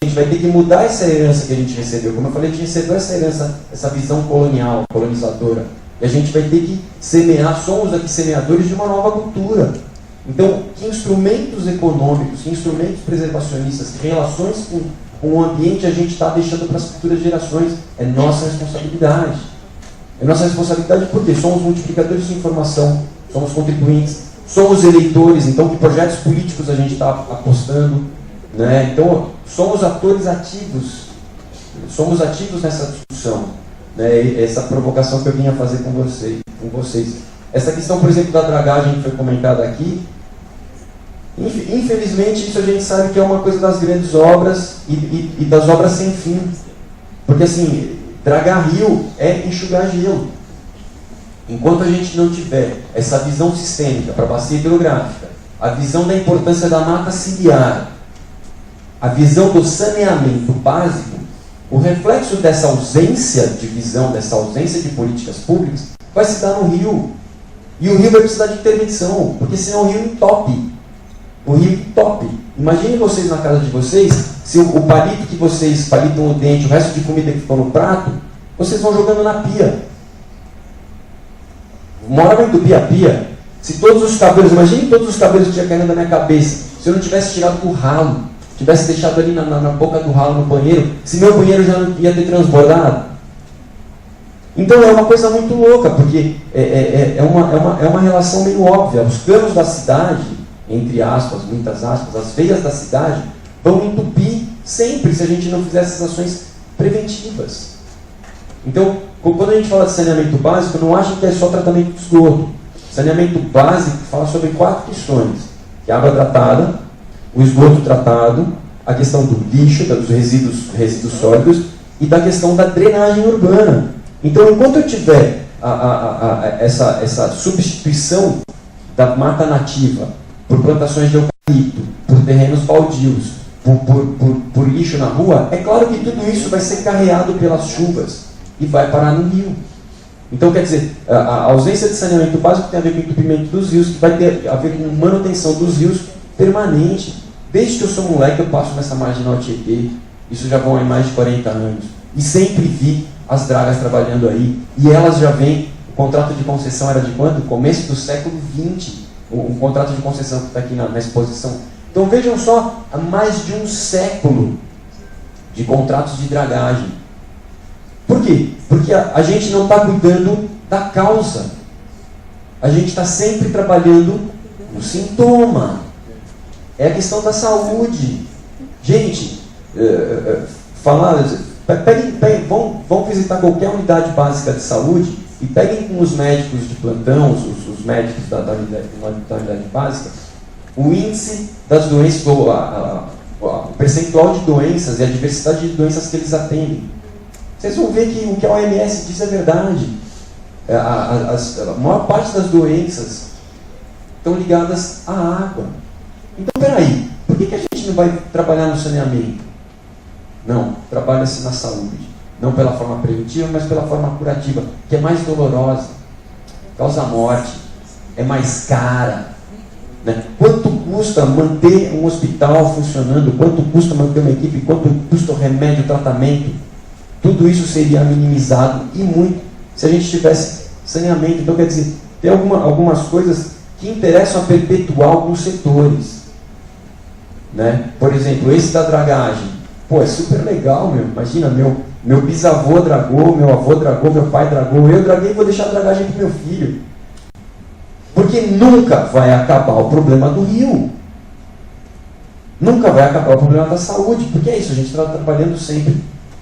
gente vai ter que mudar essa herança que a gente recebeu. Como eu falei, a gente recebeu essa herança, essa visão colonial, colonizadora. E a gente vai ter que semear, somos aqui semeadores de uma nova cultura. Então, que instrumentos econômicos, que instrumentos preservacionistas, que relações com o ambiente a gente está deixando para as futuras gerações? É nossa responsabilidade. É nossa responsabilidade porque somos multiplicadores de informação, somos contribuintes, somos eleitores, então que projetos políticos a gente está apostando, né? Então, somos atores ativos, somos ativos nessa discussão, né? Essa provocação que eu vinha fazer com vocês. Essa questão, por exemplo, da dragagem que foi comentada aqui, infelizmente isso a gente sabe que é uma coisa das grandes obras e das obras sem fim. Porque assim, dragar rio é enxugar gelo. Enquanto a gente não tiver essa visão sistêmica para a bacia hidrográfica, a visão da importância da mata ciliar, a visão do saneamento básico, o reflexo dessa ausência de visão, dessa ausência de políticas públicas, vai se dar no rio. E o rio vai precisar de intervenção, porque senão o rio entope. O rio entope. Imaginem vocês na casa de vocês, se o palito que vocês palitam o dente, o resto de comida que ficou no prato, vocês vão jogando na pia. Uma hora vai entupir a pia. Se todos os cabelos, imaginem todos os cabelos que tinha caindo na minha cabeça, se eu não tivesse tirado o ralo, tivesse deixado ali na boca do ralo no banheiro, se meu banheiro já não ia ter transbordado. Então é uma coisa muito louca, porque é uma relação meio óbvia. Os canos da cidade, entre aspas, muitas aspas, as veias da cidade vão entupir sempre se a gente não fizer essas ações preventivas. Então, quando a gente fala de saneamento básico, não acha que é só tratamento de esgoto. Saneamento básico fala sobre 4 questões: que é a água tratada, o esgoto tratado, a questão do lixo, dos resíduos sólidos e da questão da drenagem urbana. Então, enquanto eu tiver essa substituição da mata nativa por plantações de eucalipto, por terrenos baldios, por lixo na rua, é claro que tudo isso vai ser carreado pelas chuvas e vai parar no rio. Então, quer dizer, a ausência de saneamento básico tem a ver com o entupimento dos rios, que vai ter a ver com manutenção dos rios permanente. Desde que eu sou moleque, eu passo nessa marginal Tietê, isso já vão aí mais de 40 anos, e sempre vi as dragas trabalhando aí, e elas já vêm. O contrato de concessão era de quando? Começo do século XX, o contrato de concessão que está aqui na exposição. Então vejam só, há mais de um século de contratos de dragagem. Por quê? Porque a gente não está cuidando da causa. A gente está sempre trabalhando no sintoma. É a questão da saúde. Gente, vão visitar qualquer unidade básica de saúde e peguem com os médicos de plantão, os médicos da unidade básica, o índice das doenças, o percentual de doenças e a diversidade de doenças que eles atendem. Vocês vão ver que o que a OMS diz é verdade. A maior parte das doenças estão ligadas à água. Então, peraí, por que a gente não vai trabalhar no saneamento? Não, trabalha-se na saúde. Não pela forma preventiva, mas pela forma curativa, que é mais dolorosa, causa morte, é mais cara. Né? Quanto custa manter um hospital funcionando? Quanto custa manter uma equipe? Quanto custa o remédio, o tratamento? Tudo isso seria minimizado e muito se a gente tivesse saneamento. Então, quer dizer, tem algumas coisas que interessam a perpetuar alguns setores. Né? Por exemplo, esse da dragagem. Pô, é super legal, meu. Imagina, meu bisavô dragou, meu avô dragou, meu pai dragou, eu draguei e vou deixar a dragagem para o meu filho. Porque nunca vai acabar o problema do rio. Nunca vai acabar o problema da saúde. Porque é isso, a gente está trabalhando sempre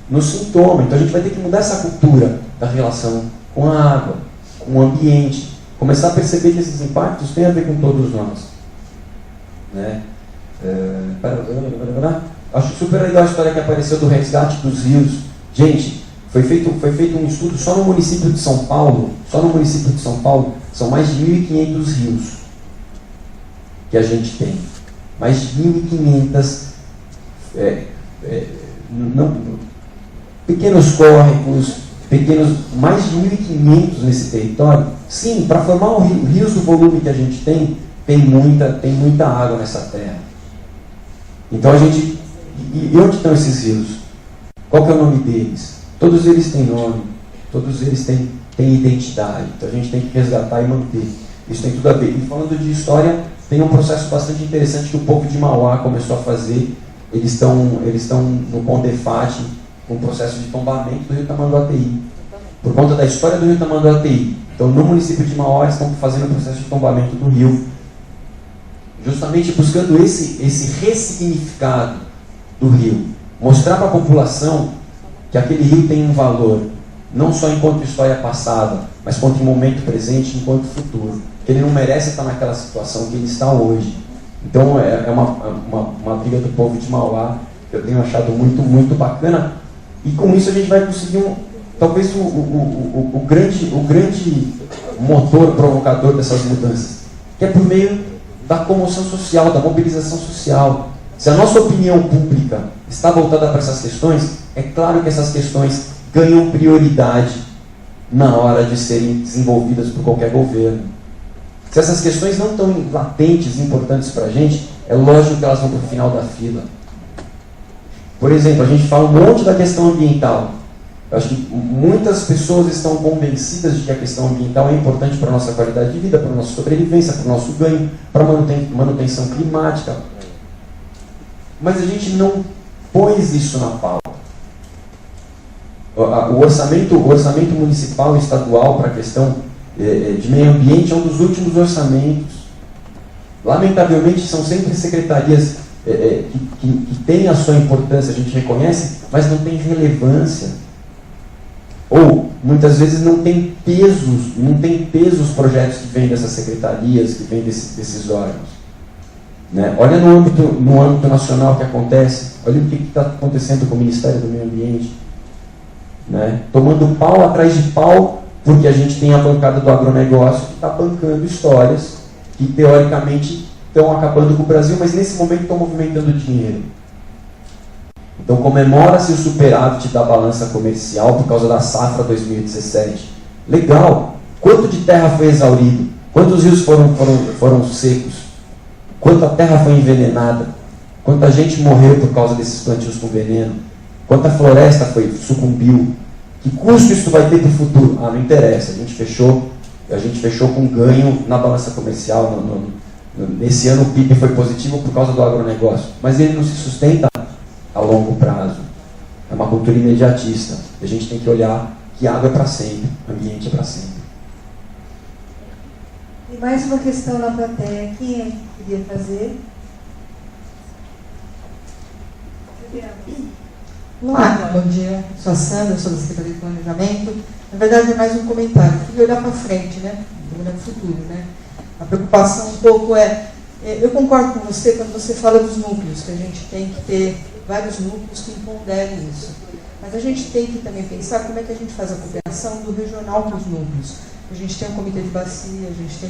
no sintoma. Então a gente vai ter que mudar essa cultura da relação com a água, com o ambiente. Começar a perceber que esses impactos têm a ver com todos nós. Né? Acho super legal a história que apareceu do resgate dos rios. Gente, foi feito um estudo só no município de São Paulo. Só no município de São Paulo são mais de 1.500 rios que a gente tem. Mais de 1.500 pequenos córregos, mais de 1.500 nesse território. Sim, para formar rios do volume que a gente tem muita água nessa terra. Então a gente... E onde estão esses rios? Qual que é o nome deles? Todos eles têm nome, todos eles têm identidade. Então a gente tem que resgatar e manter. Isso tem tudo a ver. E falando de história, tem um processo bastante interessante que o povo de Mauá começou a fazer. Eles estão no Condefate, com um processo de tombamento do rio Tamanduateí. Por conta da história do rio Tamanduateí. Então no município de Mauá eles estão fazendo o processo de tombamento do rio. Justamente buscando esse ressignificado do rio. Mostrar para a população que aquele rio tem um valor, não só enquanto história passada, mas quanto em momento presente, enquanto futuro. Que ele não merece estar naquela situação que ele está hoje. Então é uma briga do povo de Mauá que eu tenho achado muito, muito bacana. E com isso a gente vai conseguir talvez o grande motor provocador dessas mudanças, que é por meio da comoção social, da mobilização social. Se a nossa opinião pública está voltada para essas questões, é claro que essas questões ganham prioridade na hora de serem desenvolvidas por qualquer governo. Se essas questões não estão latentes e importantes para a gente, é lógico que elas vão para o final da fila. Por exemplo, a gente fala um monte da questão ambiental. Eu acho que muitas pessoas estão convencidas de que a questão ambiental é importante para a nossa qualidade de vida, para a nossa sobrevivência, para o nosso ganho, para a manutenção climática. Mas a gente não pôs isso na pauta. O orçamento municipal e estadual para a questão de meio ambiente é um dos últimos orçamentos. Lamentavelmente, são sempre secretarias que têm a sua importância, a gente reconhece, mas não tem relevância. Ou, muitas vezes, não tem peso os projetos que vêm dessas secretarias, que vêm desses órgãos. Né? Olha no âmbito nacional o que acontece, olha o que está acontecendo com o Ministério do Meio Ambiente. Né? Tomando pau atrás de pau, porque a gente tem a bancada do agronegócio que está bancando histórias que, teoricamente, estão acabando com o Brasil, mas nesse momento estão movimentando dinheiro. Então comemora-se o superávit da balança comercial por causa da safra 2017. Legal! Quanto de terra foi exaurido? Quantos rios foram secos? Quanta terra foi envenenada? Quanta gente morreu por causa desses plantios com veneno? Quanta floresta sucumbiu? Que custo isso vai ter para o futuro? Ah, não interessa. A gente fechou com ganho na balança comercial. Nesse ano o PIB foi positivo por causa do agronegócio. Mas ele não se sustenta a longo prazo. É uma cultura imediatista. A gente tem que olhar que água é para sempre, ambiente é para sempre. E mais uma questão na plateia. Quem queria fazer? Olá, bom dia. Sou a Sandra, sou da Secretaria de Planejamento. Na verdade, é mais um comentário. Tem que olhar para frente, né? Olhar para o futuro, né? A preocupação um pouco eu concordo com você quando você fala dos núcleos, que a gente tem que ter vários núcleos que ponderem isso. Mas a gente tem que também pensar como é que a gente faz a cooperação do regional com os núcleos. A gente tem um comitê de bacia, a gente tem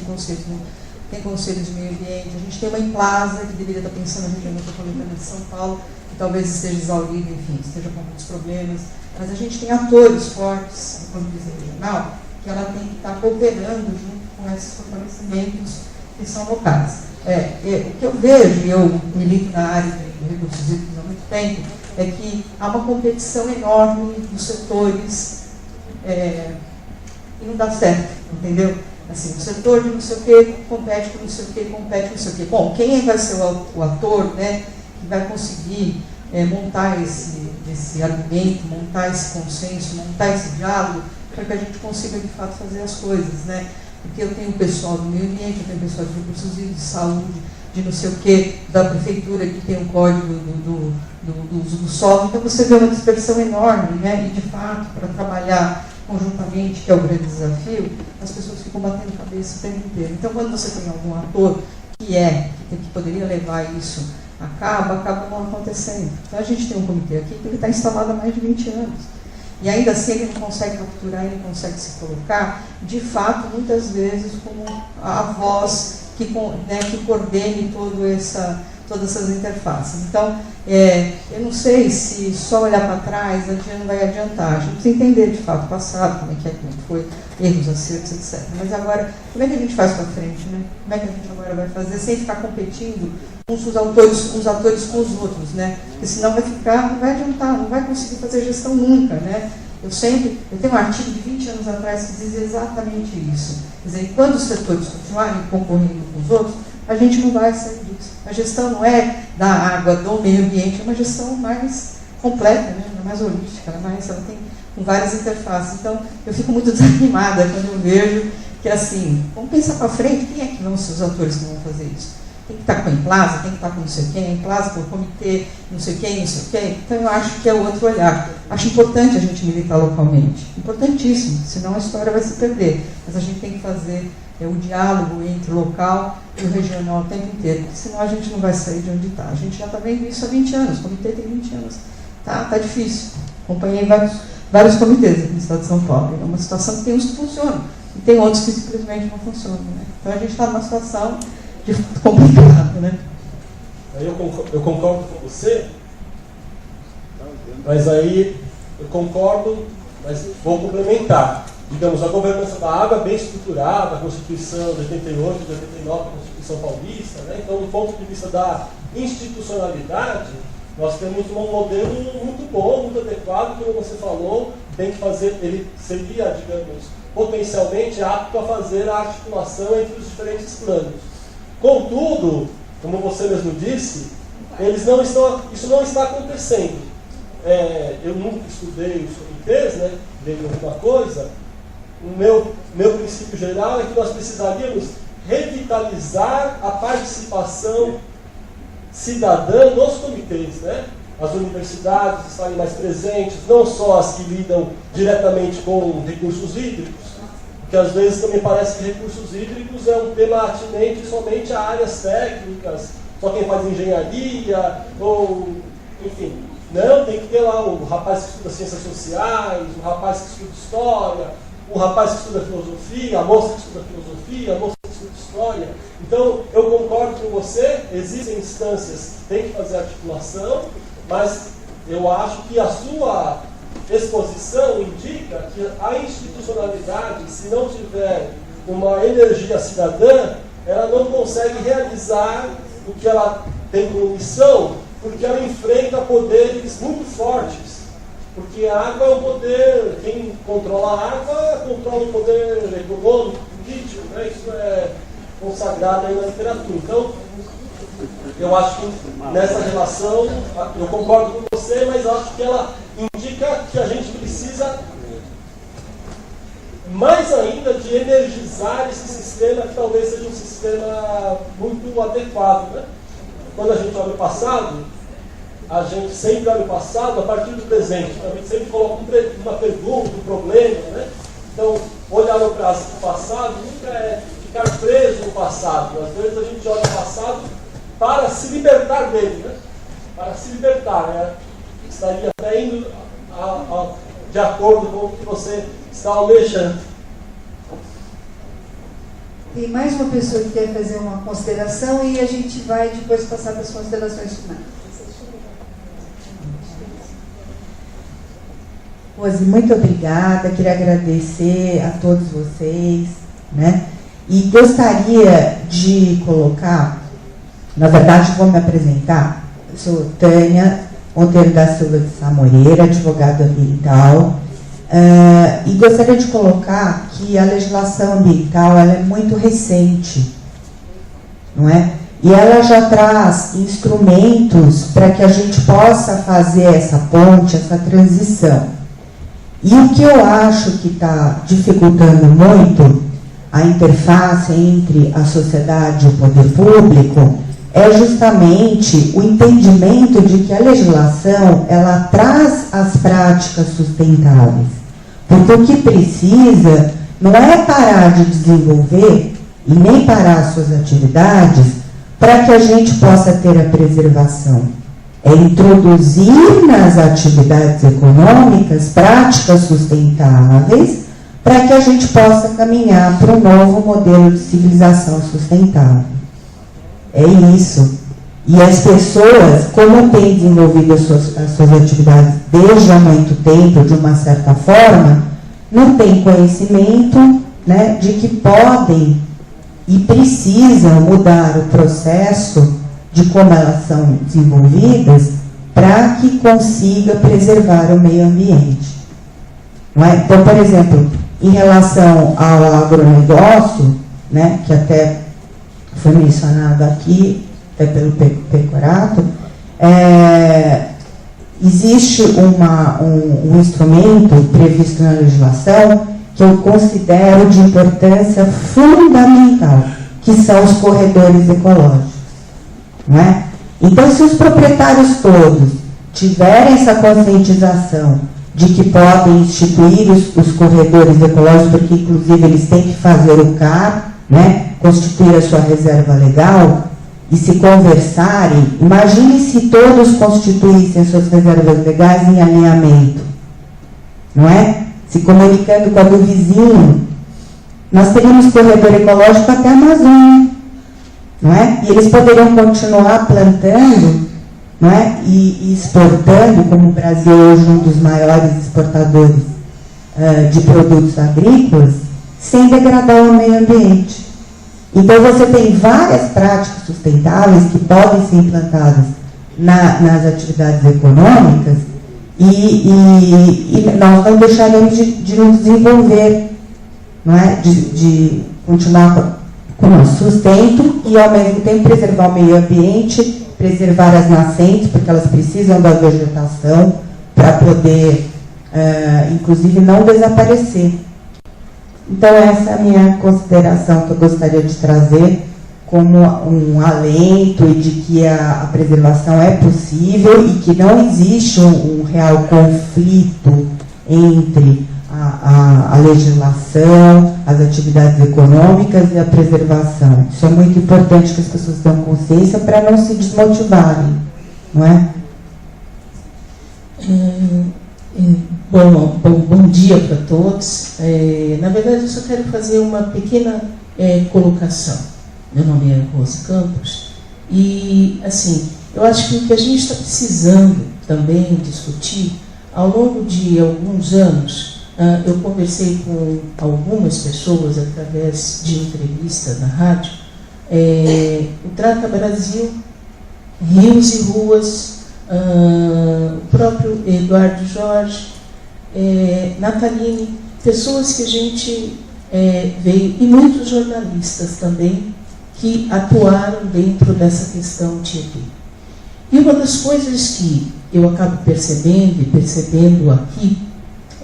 conselhos de meio ambiente, a gente tem uma Emplasa que deveria estar pensando na região metropolitana de São Paulo, que talvez esteja exaurida, enfim, esteja com muitos problemas. Mas a gente tem atores fortes na política regional que ela tem que estar cooperando junto com esses fortalecimentos que são locais. O que eu vejo, e eu milito na área de recursos hídricos há muito tempo, é que há uma competição enorme dos setores e não dá certo, entendeu? Assim, o setor de não sei o que compete com não sei o que, compete com não sei o que. Bom, quem vai ser o ator, né, que vai conseguir montar esse argumento, montar esse consenso, montar esse diálogo, para que a gente consiga, de fato, fazer as coisas, né? Porque eu tenho o pessoal do meio ambiente, eu tenho o pessoal de recursos hídricos, de saúde, de não sei o que, da prefeitura, que tem o código do uso do solo. Então você vê uma dispersão enorme, né? E, de fato, para trabalhar conjuntamente, que é o grande desafio, as pessoas ficam batendo cabeça o tempo inteiro. Então, quando você tem algum ator que poderia levar isso a cabo, acaba não acontecendo. Então, a gente tem um comitê aqui que ele está instalado há mais de 20 anos. E ainda assim ele não consegue capturar, ele não consegue se colocar, de fato, muitas vezes, como a voz que coordene todas essas interfaces. Então, eu não sei se só olhar para trás não vai adiantar. A gente precisa entender, de fato, o passado, como é que foi, erros, acertos, etc. Mas agora, como é que a gente faz para frente, né? Como é que a gente agora vai fazer sem ficar competindo uns atores com os outros, né? Porque senão não vai adiantar, não vai conseguir fazer gestão nunca, né? Eu tenho um artigo de 20 anos atrás que diz exatamente isso. Quer dizer, quando os setores continuarem concorrendo com os outros, a gente não vai sair disso. A gestão não é da água, do meio ambiente, é uma gestão mais completa, né? É mais holística, ela tem com várias interfaces. Então, eu fico muito desanimada quando eu vejo que, assim, vamos pensar para frente, quem é que vão ser os atores que vão fazer isso? Tem que estar com a Emplasa, tem que estar com não sei quem, a Emplasa com o comitê, não sei quem, não sei quem. Então, eu acho que é outro olhar. Acho importante a gente militar localmente. Importantíssimo, senão a história vai se perder. Mas a gente tem que fazer o diálogo entre o local e o regional o tempo inteiro, porque senão a gente não vai sair de onde está. A gente já está vendo isso há 20 anos, o comitê tem 20 anos. Tá difícil. Acompanhei vários comitês aqui no estado de São Paulo. É uma situação que tem uns que funcionam e tem outros que simplesmente não funcionam. Né? Então a gente está numa situação de complicada. Né? Eu concordo com você, mas aí eu concordo, mas vou complementar. Digamos, a governança da água bem estruturada, a Constituição de 88, de 89, a Constituição Paulista, né? Então, do ponto de vista da institucionalidade, nós temos um modelo muito bom, muito adequado, como você falou, tem que fazer, ele seria, digamos, potencialmente apto a fazer a articulação entre os diferentes planos. Contudo, como você mesmo disse, isso não está acontecendo. Eu nunca estudei os comitês, né? Veio alguma coisa. O meu princípio geral é que nós precisaríamos revitalizar a participação cidadã nos comitês, né? As universidades estarem mais presentes, não só as que lidam diretamente com recursos hídricos, porque às vezes também parece que recursos hídricos é um tema atinente somente a áreas técnicas, só quem faz engenharia, ou enfim. Não, tem que ter lá o rapaz que estuda ciências sociais, o rapaz que estuda história, o rapaz que estuda filosofia, a moça que estuda filosofia, a moça que estuda história. Então, eu concordo com você, existem instâncias que têm que fazer articulação, mas eu acho que a sua exposição indica que a institucionalidade, se não tiver uma energia cidadã, ela não consegue realizar o que ela tem como missão, porque ela enfrenta poderes muito fortes. Porque a água é um poder, quem controla a água controla o poder econômico, político, né? Isso é consagrado aí na literatura. Então, eu acho que nessa relação, eu concordo com você, mas acho que ela indica que a gente precisa mais ainda de energizar esse sistema, que talvez seja um sistema muito adequado, né? Quando a gente olha o passado, a gente sempre olha o passado a partir do presente. A gente sempre coloca uma pergunta, um problema, né? Então, olhar o passado nunca é ficar preso no passado. Às vezes a gente olha o passado para se libertar dele, né? Para se libertar, né? Estaria até indo de acordo com o que você está almejando. Tem mais uma pessoa que quer fazer uma consideração e a gente vai depois passar para as considerações finais. Rose, muito obrigada, queria agradecer a todos vocês, né? E gostaria de colocar, na verdade vou me apresentar, eu sou Tânia Monteiro da Silva de Sá Moreira, advogada ambiental, E gostaria de colocar que a legislação ambiental ela é muito recente, não é? E ela já traz instrumentos para que a gente possa fazer essa ponte, essa transição. E o que eu acho que está dificultando muito a interface entre a sociedade e o poder público é justamente o entendimento de que a legislação ela traz as práticas sustentáveis. Porque o que precisa não é parar de desenvolver e nem parar suas atividades para que a gente possa ter a preservação. É introduzir nas atividades econômicas práticas sustentáveis para que a gente possa caminhar para um novo modelo de civilização sustentável. É isso. E as pessoas, como têm desenvolvido as suas atividades desde há muito tempo, de uma certa forma, não têm conhecimento, né, de que podem e precisam mudar o processo de como elas são desenvolvidas para que consiga preservar o meio ambiente. Não é? Então, por exemplo, em relação ao agronegócio, né, que até foi mencionado aqui, até pelo Pecorato, existe um instrumento previsto na legislação que eu considero de importância fundamental, que são os corredores ecológicos. Não é? Então, se os proprietários todos tiverem essa conscientização de que podem instituir os corredores ecológicos, porque inclusive eles têm que fazer o CAR, né, constituir a sua reserva legal, e se conversarem, imagine se todos constituíssem suas reservas legais em alinhamento, não é? Se comunicando com a do vizinho, nós teríamos corredor ecológico até a Amazônia, não é? E eles poderiam continuar plantando, não é? E exportando, como o Brasil é hoje um dos maiores exportadores de produtos agrícolas, sem degradar o meio ambiente. Então, você tem várias práticas sustentáveis que podem ser implantadas nas atividades econômicas e nós não deixaremos de nos desenvolver, não é? De continuar com o nosso sustento e, ao mesmo tempo, preservar o meio ambiente, preservar as nascentes, porque elas precisam da vegetação para poder, inclusive, não desaparecer. Então, essa é a minha consideração que eu gostaria de trazer como um alento e de que a preservação é possível e que não existe um real conflito entre a legislação, as atividades econômicas e a preservação. Isso é muito importante que as pessoas tenham consciência para não se desmotivarem, não é? Bom dia para todos. Na verdade, eu só quero fazer uma pequena colocação. Meu nome é Rose Campos e, assim, eu acho que o que a gente está precisando também discutir, ao longo de alguns anos, eu conversei com algumas pessoas através de entrevistas na rádio, o Trata Brasil, Rios e Ruas, o próprio Eduardo Jorge, Nataline, pessoas que a gente veio, e muitos jornalistas também, que atuaram dentro dessa questão Tietê. E uma das coisas que eu acabo percebendo aqui,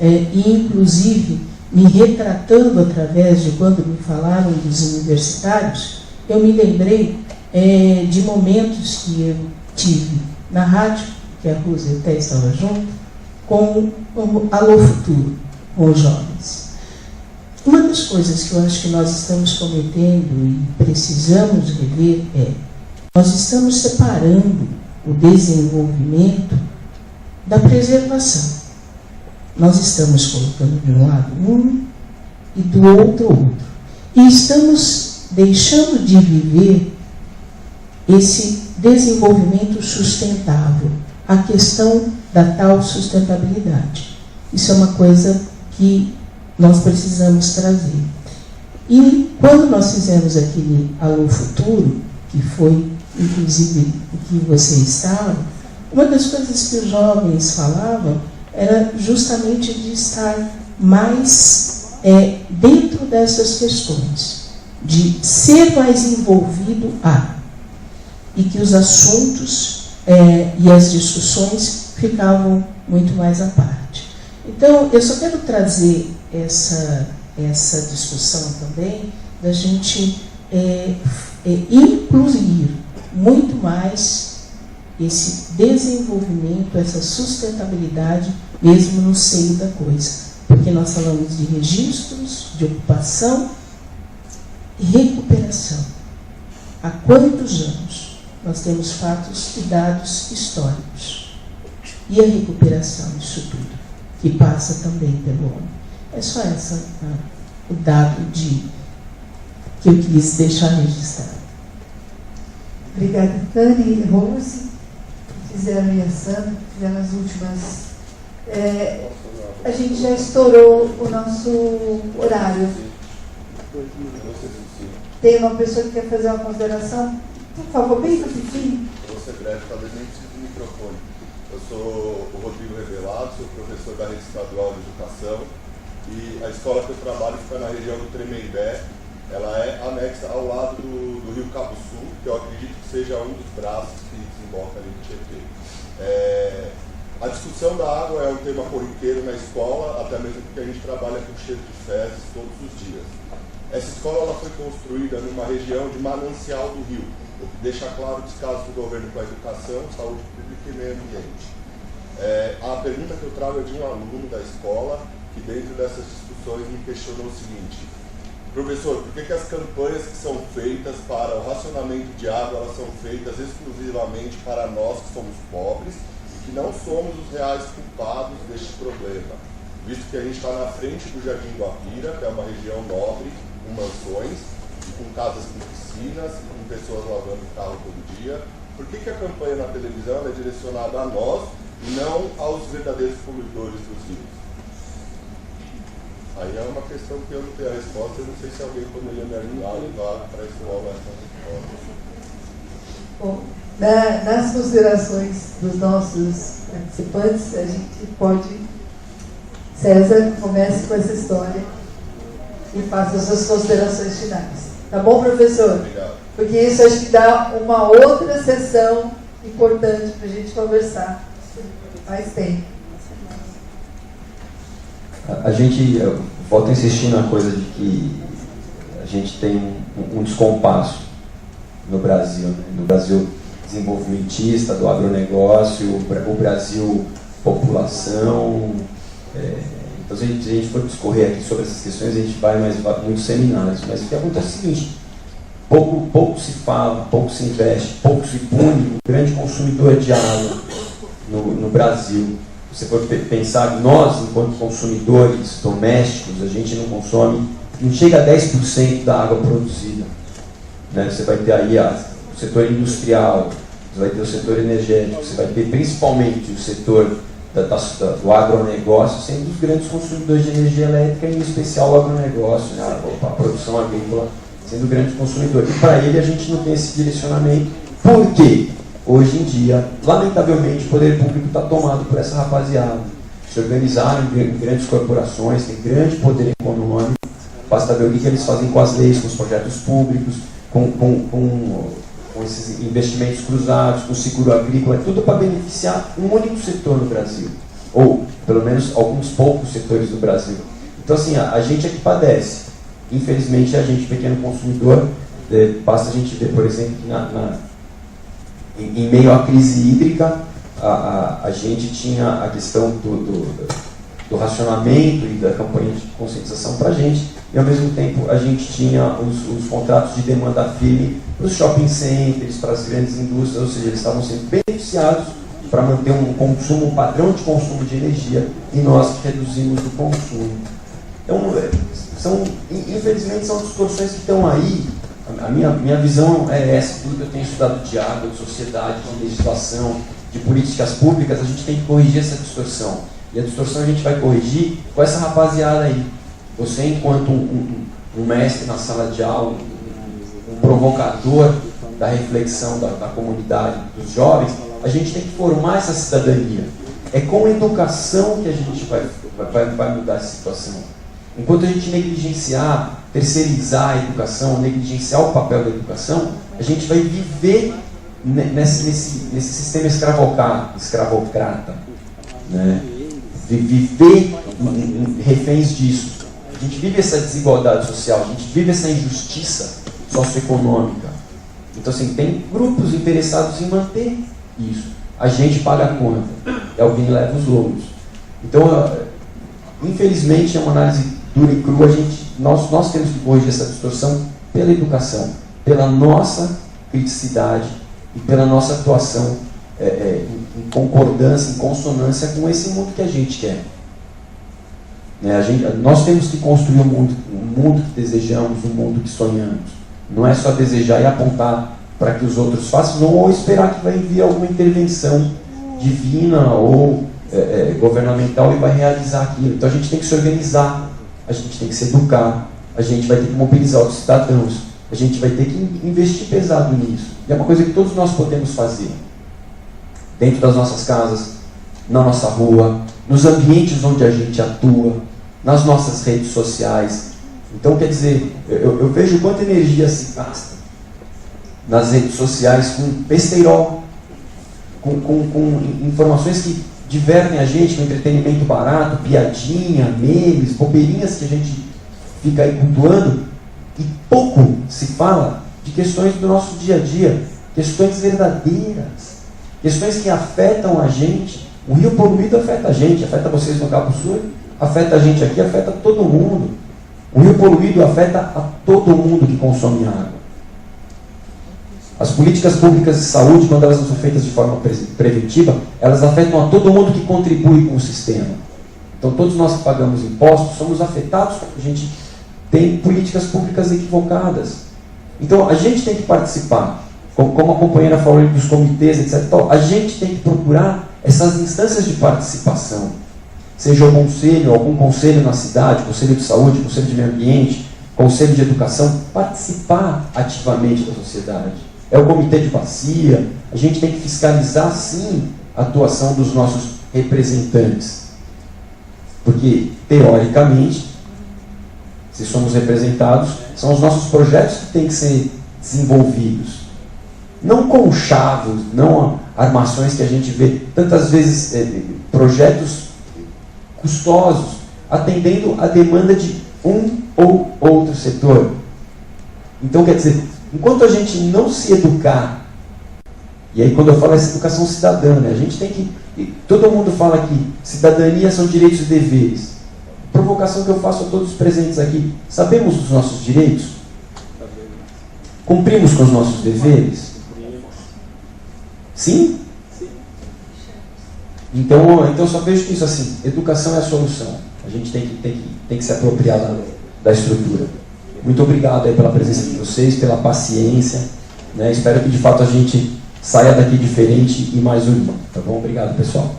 e inclusive me retratando através de quando me falaram dos universitários, eu me lembrei de momentos que eu tive na rádio, que a Rose até estava junto, com o Alô Futuro, com os jovens. Uma das coisas que eu acho que nós estamos cometendo e precisamos rever nós estamos separando o desenvolvimento da preservação. Nós estamos colocando de um lado um e do outro. E estamos deixando de viver esse desenvolvimento sustentável, a questão da tal sustentabilidade. Isso é uma coisa que nós precisamos trazer. E quando nós fizemos aquele Alô Futuro, que foi inclusive o que você estava, uma das coisas que os jovens falavam era justamente de estar mais dentro dessas questões, de ser mais envolvido e que os assuntos e as discussões ficavam muito mais à parte. Então, eu só quero trazer essa discussão também, da gente incluir muito mais esse desenvolvimento, essa sustentabilidade, mesmo no seio da coisa. Porque nós falamos de registros, de ocupação e recuperação. Há quantos anos nós temos fatos e dados históricos? E a recuperação disso tudo, que passa também pelo homem. É só o dado que eu quis deixar registrado. Obrigada, Tânia e Rose, que fizeram e a Sandra, que fizeram as últimas. A gente já estourou o nosso horário. Tem uma pessoa que quer fazer uma consideração? Por favor, bem rapidinho. Eu vou ser breve, talvez nem precise do microfone. Eu sou o Rodrigo Revelado, sou professor da Rede Estadual de Educação e a escola que eu trabalho fica na região do Tremembé. Ela é anexa ao lado do Rio Cabo Sul, que eu acredito que seja um dos braços que desemboca ali no Tietê. A discussão da água é um tema corriqueiro na escola, até mesmo porque a gente trabalha com cheiro de fezes todos os dias. Essa escola ela foi construída numa região de manancial do rio, o que deixa claro o descaso do governo com a educação, saúde pública e meio ambiente. A pergunta que eu trago é de um aluno da escola, que dentro dessas discussões me questionou o seguinte: professor, por que as campanhas que são feitas para o racionamento de água, elas são feitas exclusivamente para nós que somos pobres e que não somos os reais culpados deste problema? Visto que a gente está na frente do Jardim do Apira, que é uma região nobre, com mansões, e com casas com piscinas, e com pessoas lavando o carro todo dia, por que a campanha na televisão é direcionada a nós e não aos verdadeiros poluidores dos rios? Aí é uma questão que eu não tenho a resposta, eu não sei se alguém poderia me ajudar para estimular essa resposta. Bom, nas considerações dos nossos participantes, a gente pode... César, comece com essa história e faça as suas considerações finais. Tá bom, professor? Obrigado. Porque isso acho que dá uma outra sessão importante para a gente conversar mais tempo. Eu volto a insistir na coisa de que a gente tem um descompasso no Brasil, né? No Brasil desenvolvimentista, do agronegócio, o Brasil população. Então, se a gente for discorrer aqui sobre essas questões, a gente vai mais muitos seminários. Mas o que acontece é o seguinte: pouco se fala, pouco se investe, pouco se pune o grande consumidor de água no Brasil. Se você for pensar, nós, enquanto consumidores domésticos, a gente não chega a 10% da água produzida. Né? Você vai ter aí o setor industrial, você vai ter o setor energético, você vai ter principalmente o setor do agronegócio sendo os grandes consumidores de energia elétrica, em especial o agronegócio, né? A produção agrícola sendo grande consumidor. E para ele a gente não tem esse direcionamento. Por quê? Hoje em dia, lamentavelmente, o poder público está tomado por essa rapaziada. Se organizaram em grandes corporações, tem grande poder econômico. Basta ver o que eles fazem com as leis, com os projetos públicos, com esses investimentos cruzados, com o seguro agrícola, é tudo para beneficiar um único setor no Brasil. Ou, pelo menos, alguns poucos setores do Brasil. Então, assim, a gente é que padece. Infelizmente, a gente, pequeno consumidor, basta a gente ver, por exemplo, que em meio à crise hídrica, a gente tinha a questão do racionamento e da campanha de conscientização para a gente, e ao mesmo tempo a gente tinha os contratos de demanda firme para os shopping centers, para as grandes indústrias, ou seja, eles estavam sendo beneficiados para manter um padrão de consumo de energia, e nós que reduzimos o consumo. Então, infelizmente, são distorções que estão aí. A minha visão é essa, tudo que eu tenho estudado de água, de sociedade, de legislação, de políticas públicas, a gente tem que corrigir essa distorção. E a distorção a gente vai corrigir com essa rapaziada aí. Você, enquanto um mestre na sala de aula, um provocador da reflexão da comunidade, dos jovens, a gente tem que formar essa cidadania. é com educação que a gente vai mudar essa situação. Enquanto a gente negligenciar, terceirizar a educação, negligenciar o papel da educação, a gente vai viver nesse sistema escravocrata, né? Viver reféns disso. A gente vive essa desigualdade social, a gente vive essa injustiça socioeconômica. Então, assim, tem grupos interessados em manter isso. A gente paga a conta e alguém leva os louros. Então, infelizmente, é uma análise dura e crua. Nós temos que corrigir essa distorção pela educação, pela nossa criticidade e pela nossa atuação em concordância, em consonância com esse mundo que a gente quer. Nós temos que construir o mundo que desejamos, o mundo que sonhamos. Não é só desejar e apontar para que os outros façam, ou esperar que vai vir alguma intervenção divina ou governamental e vai realizar aquilo. Então a gente tem que se organizar, a gente tem que se educar, a gente vai ter que mobilizar os cidadãos, a gente vai ter que investir pesado nisso. E é uma coisa que todos nós podemos fazer. Dentro das nossas casas, na nossa rua, nos ambientes onde a gente atua, nas nossas redes sociais. Então, quer dizer, eu vejo quanta energia se gasta nas redes sociais com besteirol, com informações que divertem a gente, com entretenimento barato, piadinha, memes, bobeirinhas que a gente fica aí cultuando, e pouco se fala de questões do nosso dia a dia, questões verdadeiras, questões que afetam a gente. O rio poluído afeta a gente, afeta vocês no Cabo Sul, afeta a gente aqui, afeta todo mundo. O rio poluído afeta a todo mundo que consome água. As políticas públicas de saúde, quando elas não são feitas de forma preventiva, elas afetam a todo mundo que contribui com o sistema. Então todos nós que pagamos impostos somos afetados quando a gente tem políticas públicas equivocadas. Então a gente tem que participar, como a companheira falou dos comitês, etc. Então, a gente tem que procurar essas instâncias de participação. Seja o conselho, algum conselho na cidade, conselho de saúde, conselho de meio ambiente, conselho de educação, participar ativamente da sociedade. É o comitê de bacia, a gente tem que fiscalizar sim a atuação dos nossos representantes. Porque, teoricamente, se somos representados, são os nossos projetos que têm que ser desenvolvidos. Não conchavos, não armações que a gente vê tantas vezes, projetos custosos, atendendo a demanda de um ou outro setor. Então, quer dizer, enquanto a gente não se educar, e aí quando eu falo essa educação cidadã, né, a gente tem que, todo mundo fala que cidadania são direitos e deveres. Provocação que eu faço a todos os presentes aqui: sabemos dos nossos direitos? Cumprimos com os nossos deveres? Sim? Então eu só vejo que isso assim, educação é a solução. A gente tem que se apropriar da estrutura. Muito obrigado aí pela presença de vocês, pela paciência, né? Espero que de fato a gente saia daqui diferente e mais unido, tá bom? Obrigado, pessoal.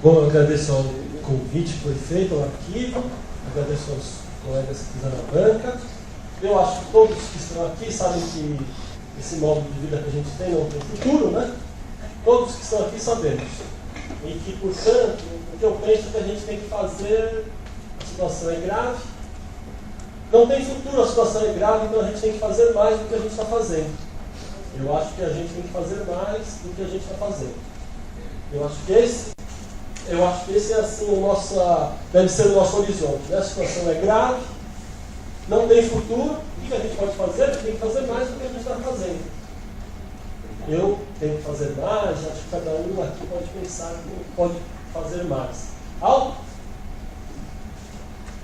Bom, eu agradeço ao convite que foi feito ao arquivo, agradeço aos colegas que fizeram a banca. Eu acho que todos que estão aqui sabem que esse modo de vida que a gente tem não tem futuro, né? Todos que estão aqui sabemos. E que, portanto, o que eu penso é que a gente tem que fazer, a situação é grave, não tem futuro, a situação é grave, então a gente tem que fazer mais do que a gente está fazendo. Eu acho que a gente tem que fazer mais do que a gente está fazendo. Eu acho que esse é assim deve ser o nosso horizonte, né? A situação é grave, não tem futuro, o que a gente pode fazer? Tem que fazer mais do que a gente está fazendo. Eu tenho que fazer mais, acho que cada um aqui pode pensar que pode fazer mais.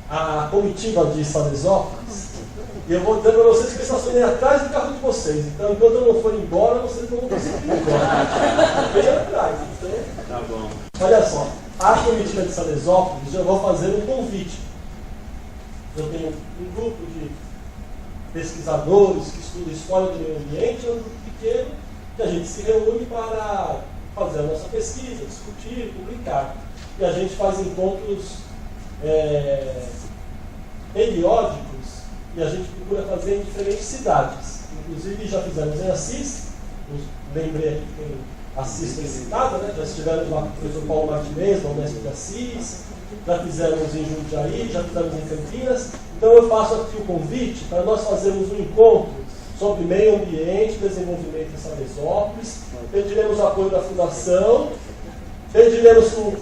A comitiva de Salesópolis, e eu vou dizer para vocês que eu estacionei atrás do carro de vocês, então enquanto eu não for embora, vocês não vão conseguir ir embora. Bem atrás. Então, tá bom. Olha só, a comitiva de Salesópolis, eu vou fazer um convite. Eu tenho um grupo de pesquisadores que estudam história do meio ambiente, é um grupo pequeno, que a gente se reúne para fazer a nossa pesquisa, discutir, publicar. E a gente faz encontros periódicos e a gente procura fazer em diferentes cidades. inclusive já fizemos em Assis, lembrei aqui que tem Assis foi citada, né? Já estivemos lá com o professor Paulo Martinez, no Unesp de Assis, já fizemos em Jundiaí, já fizemos em Campinas. Então eu faço aqui o convite para nós fazermos um encontro sobre meio ambiente, desenvolvimento em Salesópolis. Pediremos o apoio da Fundação, pediremos que o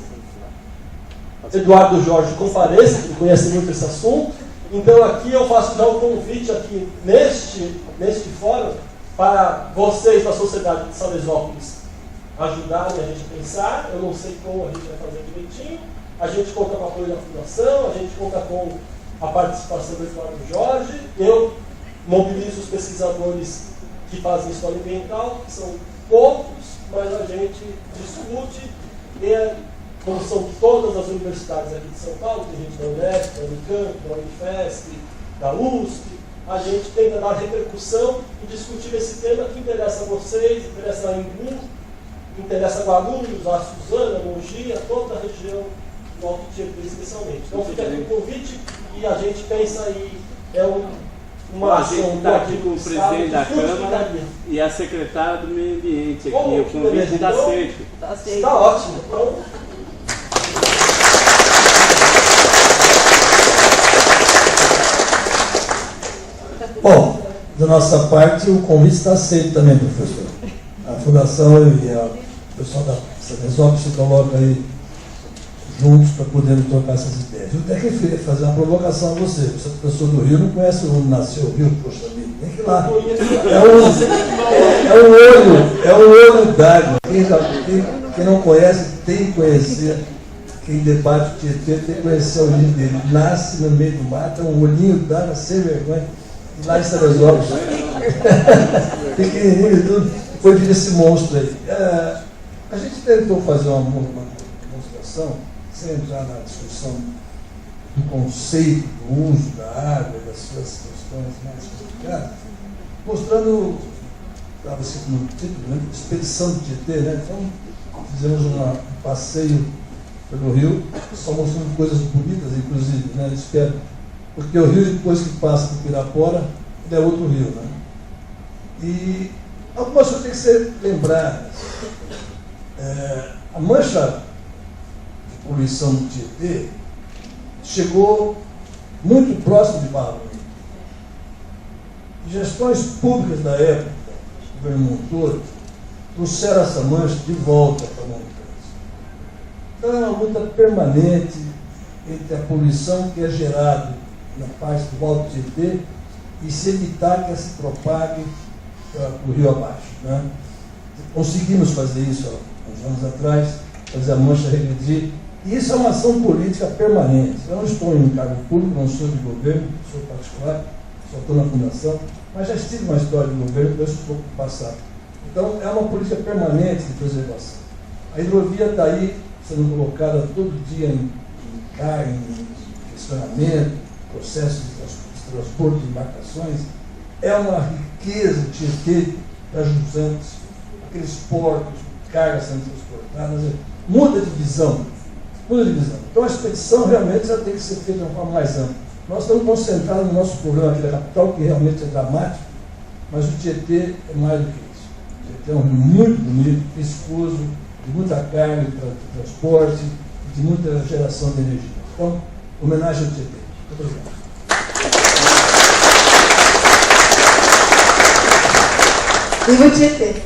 Eduardo Jorge compareça, que conhece muito esse assunto. Então aqui eu faço já um convite aqui neste fórum para vocês da sociedade de Salesópolis ajudarem a gente a pensar. Eu não sei como a gente vai fazer direitinho. A gente conta com o apoio da Fundação, a gente conta com a participação do Eduardo Jorge. Eu mobilizo os pesquisadores que fazem história ambiental, que são poucos, mas a gente discute. E, como são todas as universidades aqui de São Paulo, tem gente da Unesp, da Unicamp, da Unifesp, da USP, a gente tenta dar repercussão e discutir esse tema que interessa a vocês, interessa a Embu, interessa a Guarulhos, a Suzana, a Mogi, a toda a região do Alto Tietê especialmente. Então fica aqui o convite e a gente pensa aí, uma a gente está aqui com o presidente da Câmara e a secretária do Meio Ambiente aqui. O convite está aceito. Está ótimo. Então, bom, da nossa parte, o convite está aceito também, professor. A Fundação e o pessoal da Salesópolis se colocam aí juntos para podermos trocar essas ideias. Eu até queria fazer uma provocação a você. Você é professor do Rio, não conhece onde nasceu o Rio, poxa vida, tem que ir lá. É um olho d'água. Quem não conhece tem que conhecer. Quem debate o Tietê tem que conhecer a origem dele. Nasce no meio do mato, é um olhinho d'água sem vergonha. E lá em Salesópolis. Pequenininho e tudo. Foi vir esse monstro aí. A gente tentou fazer uma demonstração, sem entrar na discussão do conceito do uso da água e das suas questões mais complicadas, mostrando, estava escrito no título, né, expedição do Tietê, né? Então, fizemos um passeio pelo Rio, só mostrando coisas bonitas, inclusive, né? Espero, porque o Rio, depois que passa por Pirapora, ele é outro rio, né? E algumas coisas têm que ser lembradas. A mancha de poluição do Tietê chegou muito próximo de Barra Bonita. Gestões públicas da época, o governo Montoro, trouxeram essa mancha de volta para a montanha. Então é uma luta permanente entre a poluição que é gerada na parte do Alto Tietê e se evitar que ela se propague para o rio abaixo, né? Conseguimos fazer isso há uns anos atrás, fazer a mancha regredir, e isso é uma ação política permanente. Eu não estou em um cargo público, não sou de governo, sou particular, só estou na fundação, mas já estive uma história de governo, deixa um pouco passar. Então é uma política permanente de preservação. A hidrovia está aí sendo colocada todo dia em carga, em questionamento, processo de transporte de embarcações. É uma riqueza de Tietê para juntantes, aqueles portos, cargas sendo transportadas. Muda de visão. Então a expedição realmente já tem que ser feita de uma forma mais ampla. Nós estamos concentrados no nosso problema aqui da capital, que realmente é dramático, mas o Tietê é mais do que isso. O Tietê é um rio muito bonito, viscoso, de muita carga para transporte, de muita geração de energia. Então, homenagem ao Tietê. Muito obrigado. Viva o Tietê!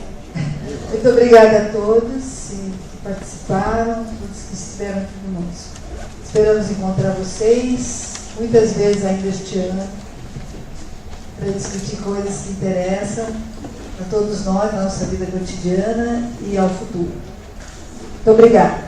Muito obrigada a todos que participaram, todos que estiveram aqui conosco. Esperamos encontrar vocês muitas vezes ainda este ano para discutir coisas que interessam a todos nós, na nossa vida cotidiana e ao futuro. Muito obrigada.